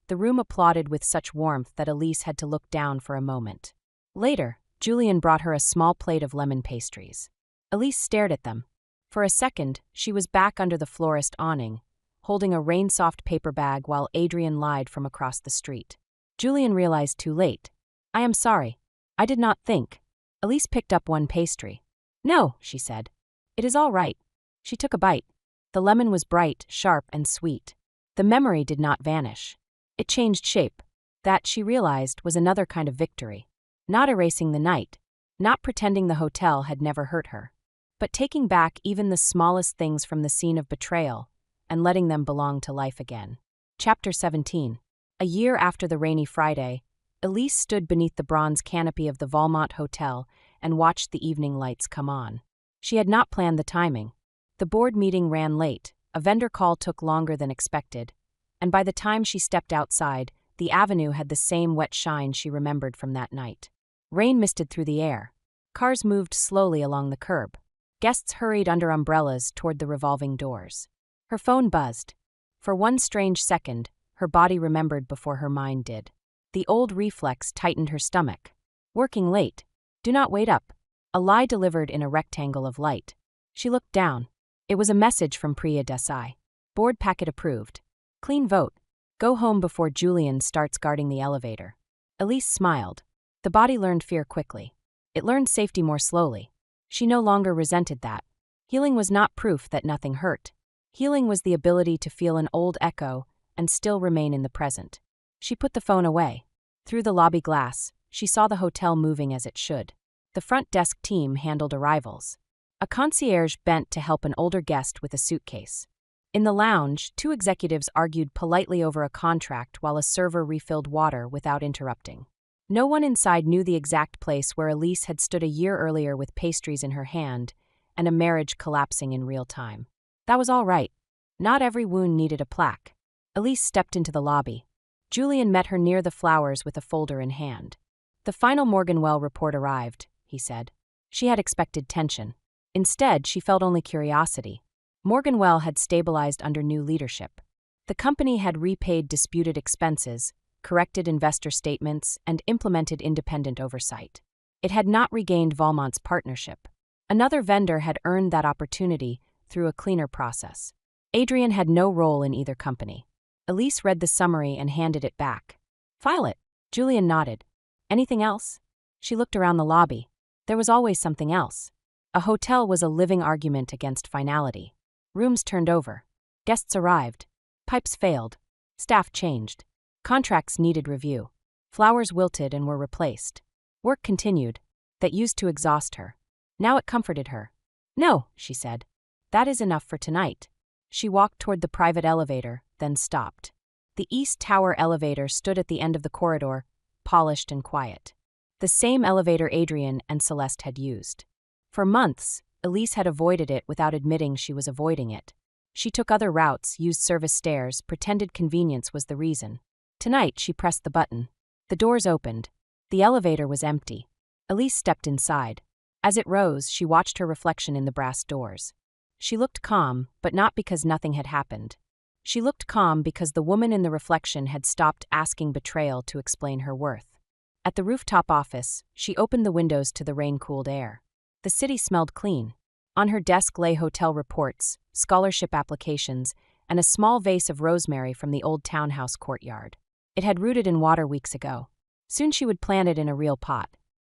The room applauded with such warmth that Elise had to look down for a moment. Later, Julian brought her a small plate of lemon pastries. Elise stared at them. For a second, she was back under the florist awning, holding a rain-soft paper bag while Adrian lied from across the street. Julian realized too late. "I am sorry. I did not think." Elise picked up one pastry. "No," she said. "It is all right." She took a bite. The lemon was bright, sharp, and sweet. The memory did not vanish. It changed shape. That, she realized, was another kind of victory. Not erasing the night, not pretending the hotel had never hurt her, but taking back even the smallest things from the scene of betrayal and letting them belong to life again. Chapter 17. A year after the rainy Friday, Elise stood beneath the bronze canopy of the Valmont Hotel and watched the evening lights come on. She had not planned the timing. The board meeting ran late, a vendor call took longer than expected, and by the time she stepped outside, the avenue had the same wet shine she remembered from that night. Rain misted through the air. Cars moved slowly along the curb. Guests hurried under umbrellas toward the revolving doors. Her phone buzzed. For one strange second, her body remembered before her mind did. The old reflex tightened her stomach. Working late. Do not wait up. A lie delivered in a rectangle of light. She looked down. It was a message from Priya Desai. Board packet approved. Clean vote. Go home before Julian starts guarding the elevator. Elise smiled. The body learned fear quickly. It learned safety more slowly. She no longer resented that. Healing was not proof that nothing hurt. Healing was the ability to feel an old echo and still remain in the present. She put the phone away. Through the lobby glass, she saw the hotel moving as it should. The front desk team handled arrivals. A concierge bent to help an older guest with a suitcase. In the lounge, two executives argued politely over a contract while a server refilled water without interrupting. No one inside knew the exact place where Elise had stood a year earlier with pastries in her hand and a marriage collapsing in real time. That was all right. Not every wound needed a plaque. Elise stepped into the lobby. Julian met her near the flowers with a folder in hand. The final Morganwell report arrived, he said. She had expected tension. Instead, she felt only curiosity. Morganwell had stabilized under new leadership. The company had repaid disputed expenses, corrected investor statements, and implemented independent oversight. It had not regained Valmont's partnership. Another vendor had earned that opportunity through a cleaner process. Adrian had no role in either company. Elise read the summary and handed it back. "File it." Julian nodded. "Anything else?" She looked around the lobby. There was always something else. A hotel was a living argument against finality. Rooms turned over. Guests arrived. Pipes failed. Staff changed. Contracts needed review. Flowers wilted and were replaced. Work continued. That used to exhaust her. Now it comforted her. "No," she said. "That is enough for tonight." She walked toward the private elevator, then stopped. The East Tower elevator stood at the end of the corridor, polished and quiet. The same elevator Adrian and Celeste had used. For months, Elise had avoided it without admitting she was avoiding it. She took other routes, used service stairs, pretended convenience was the reason. Tonight, she pressed the button. The doors opened. The elevator was empty. Elise stepped inside. As it rose, she watched her reflection in the brass doors. She looked calm, but not because nothing had happened. She looked calm because the woman in the reflection had stopped asking betrayal to explain her worth. At the rooftop office, she opened the windows to the rain-cooled air. The city smelled clean. On her desk lay hotel reports, scholarship applications, and a small vase of rosemary from the old townhouse courtyard. It had rooted in water weeks ago. Soon she would plant it in a real pot.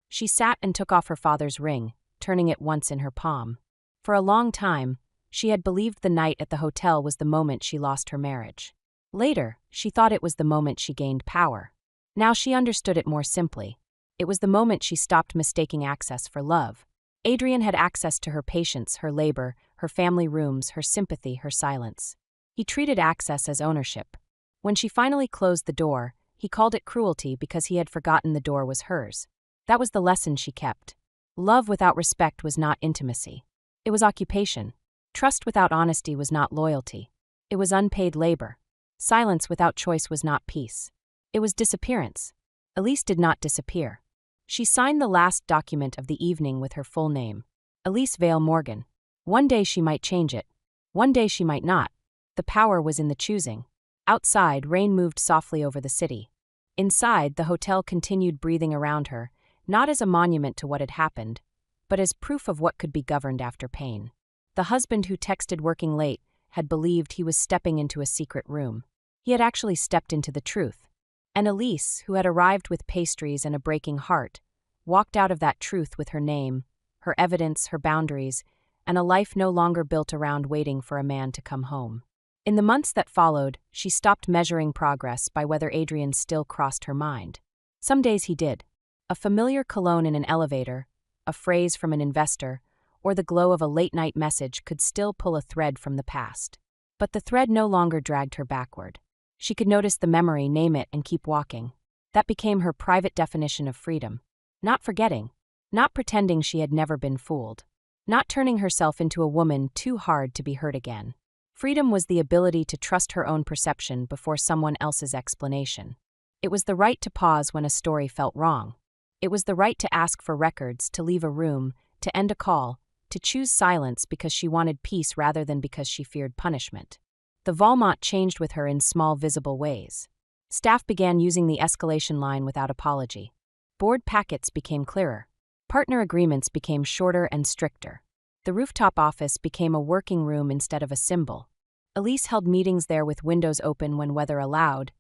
She sat and took off her father's ring, turning it once in her palm. For a long time, she had believed the night at the hotel was the moment she lost her marriage. Later, she thought it was the moment she gained power. Now she understood it more simply. It was the moment she stopped mistaking access for love. Adrian had access to her patience, her labor, her family rooms, her sympathy, her silence. He treated access as ownership. When she finally closed the door, he called it cruelty because he had forgotten the door was hers. That was the lesson she kept. Love without respect was not intimacy. It was occupation. Trust without honesty was not loyalty. It was unpaid labor. Silence without choice was not peace. It was disappearance. Elise did not disappear. She signed the last document of the evening with her full name. Elise Vale Morgan. One day she might change it. One day she might not. The power was in the choosing. Outside, rain moved softly over the city. Inside, the hotel continued breathing around her, not as a monument to what had happened, but as proof of what could be governed after pain. The husband who texted working late had believed he was stepping into a secret room. He had actually stepped into the truth. And Elise, who had arrived with pastries and a breaking heart, walked out of that truth with her name, her evidence, her boundaries, and a life no longer built around waiting for a man to come home. In the months that followed, she stopped measuring progress by whether Adrian still crossed her mind. Some days he did. A familiar cologne in an elevator, a phrase from an investor, or the glow of a late-night message could still pull a thread from the past. But the thread no longer dragged her backward. She could notice the memory, name it, and keep walking. That became her private definition of freedom. Not forgetting. Not pretending she had never been fooled. Not turning herself into a woman too hard to be hurt again. Freedom was the ability to trust her own perception before someone else's explanation. It was the right to pause when a story felt wrong. It was the right to ask for records, to leave a room, to end a call, to choose silence because she wanted peace rather than because she feared punishment. The Valmont changed with her in small, visible ways. Staff began using the escalation line without apology. Board packets became clearer. Partner agreements became shorter and stricter. The rooftop office became a working room instead of a symbol. Elise held meetings there with windows open when weather allowed,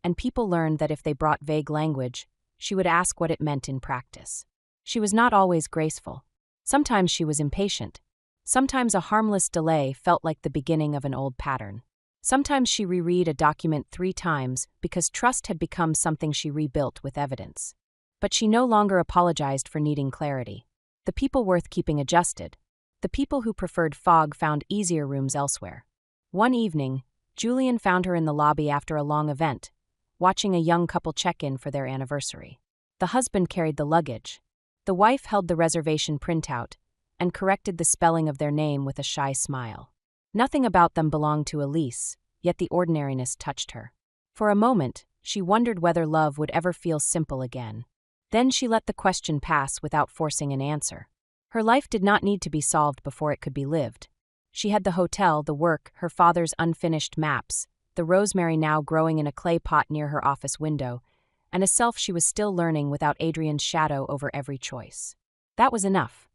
and people learned that if they brought vague language, she would ask what it meant in practice. She was not always graceful. Sometimes she was impatient. Sometimes a harmless delay felt like the beginning of an old pattern. Sometimes she reread a document 3 times because trust had become something she rebuilt with evidence. But she no longer apologized for needing clarity. The people worth keeping adjusted. The people who preferred fog found easier rooms elsewhere. One evening, Julian found her in the lobby after a long event, watching a young couple check in for their anniversary. The husband carried the luggage. The wife held the reservation printout and corrected the spelling of their name with a shy smile. Nothing about them belonged to Elise, yet the ordinariness touched her. For a moment, she wondered whether love would ever feel simple again. Then she let the question pass without forcing an answer. Her life did not need to be solved before it could be lived. She had the hotel, the work, her father's unfinished maps, the rosemary now growing in a clay pot near her office window, and a self she was still learning without Adrian's shadow over every choice. That was enough.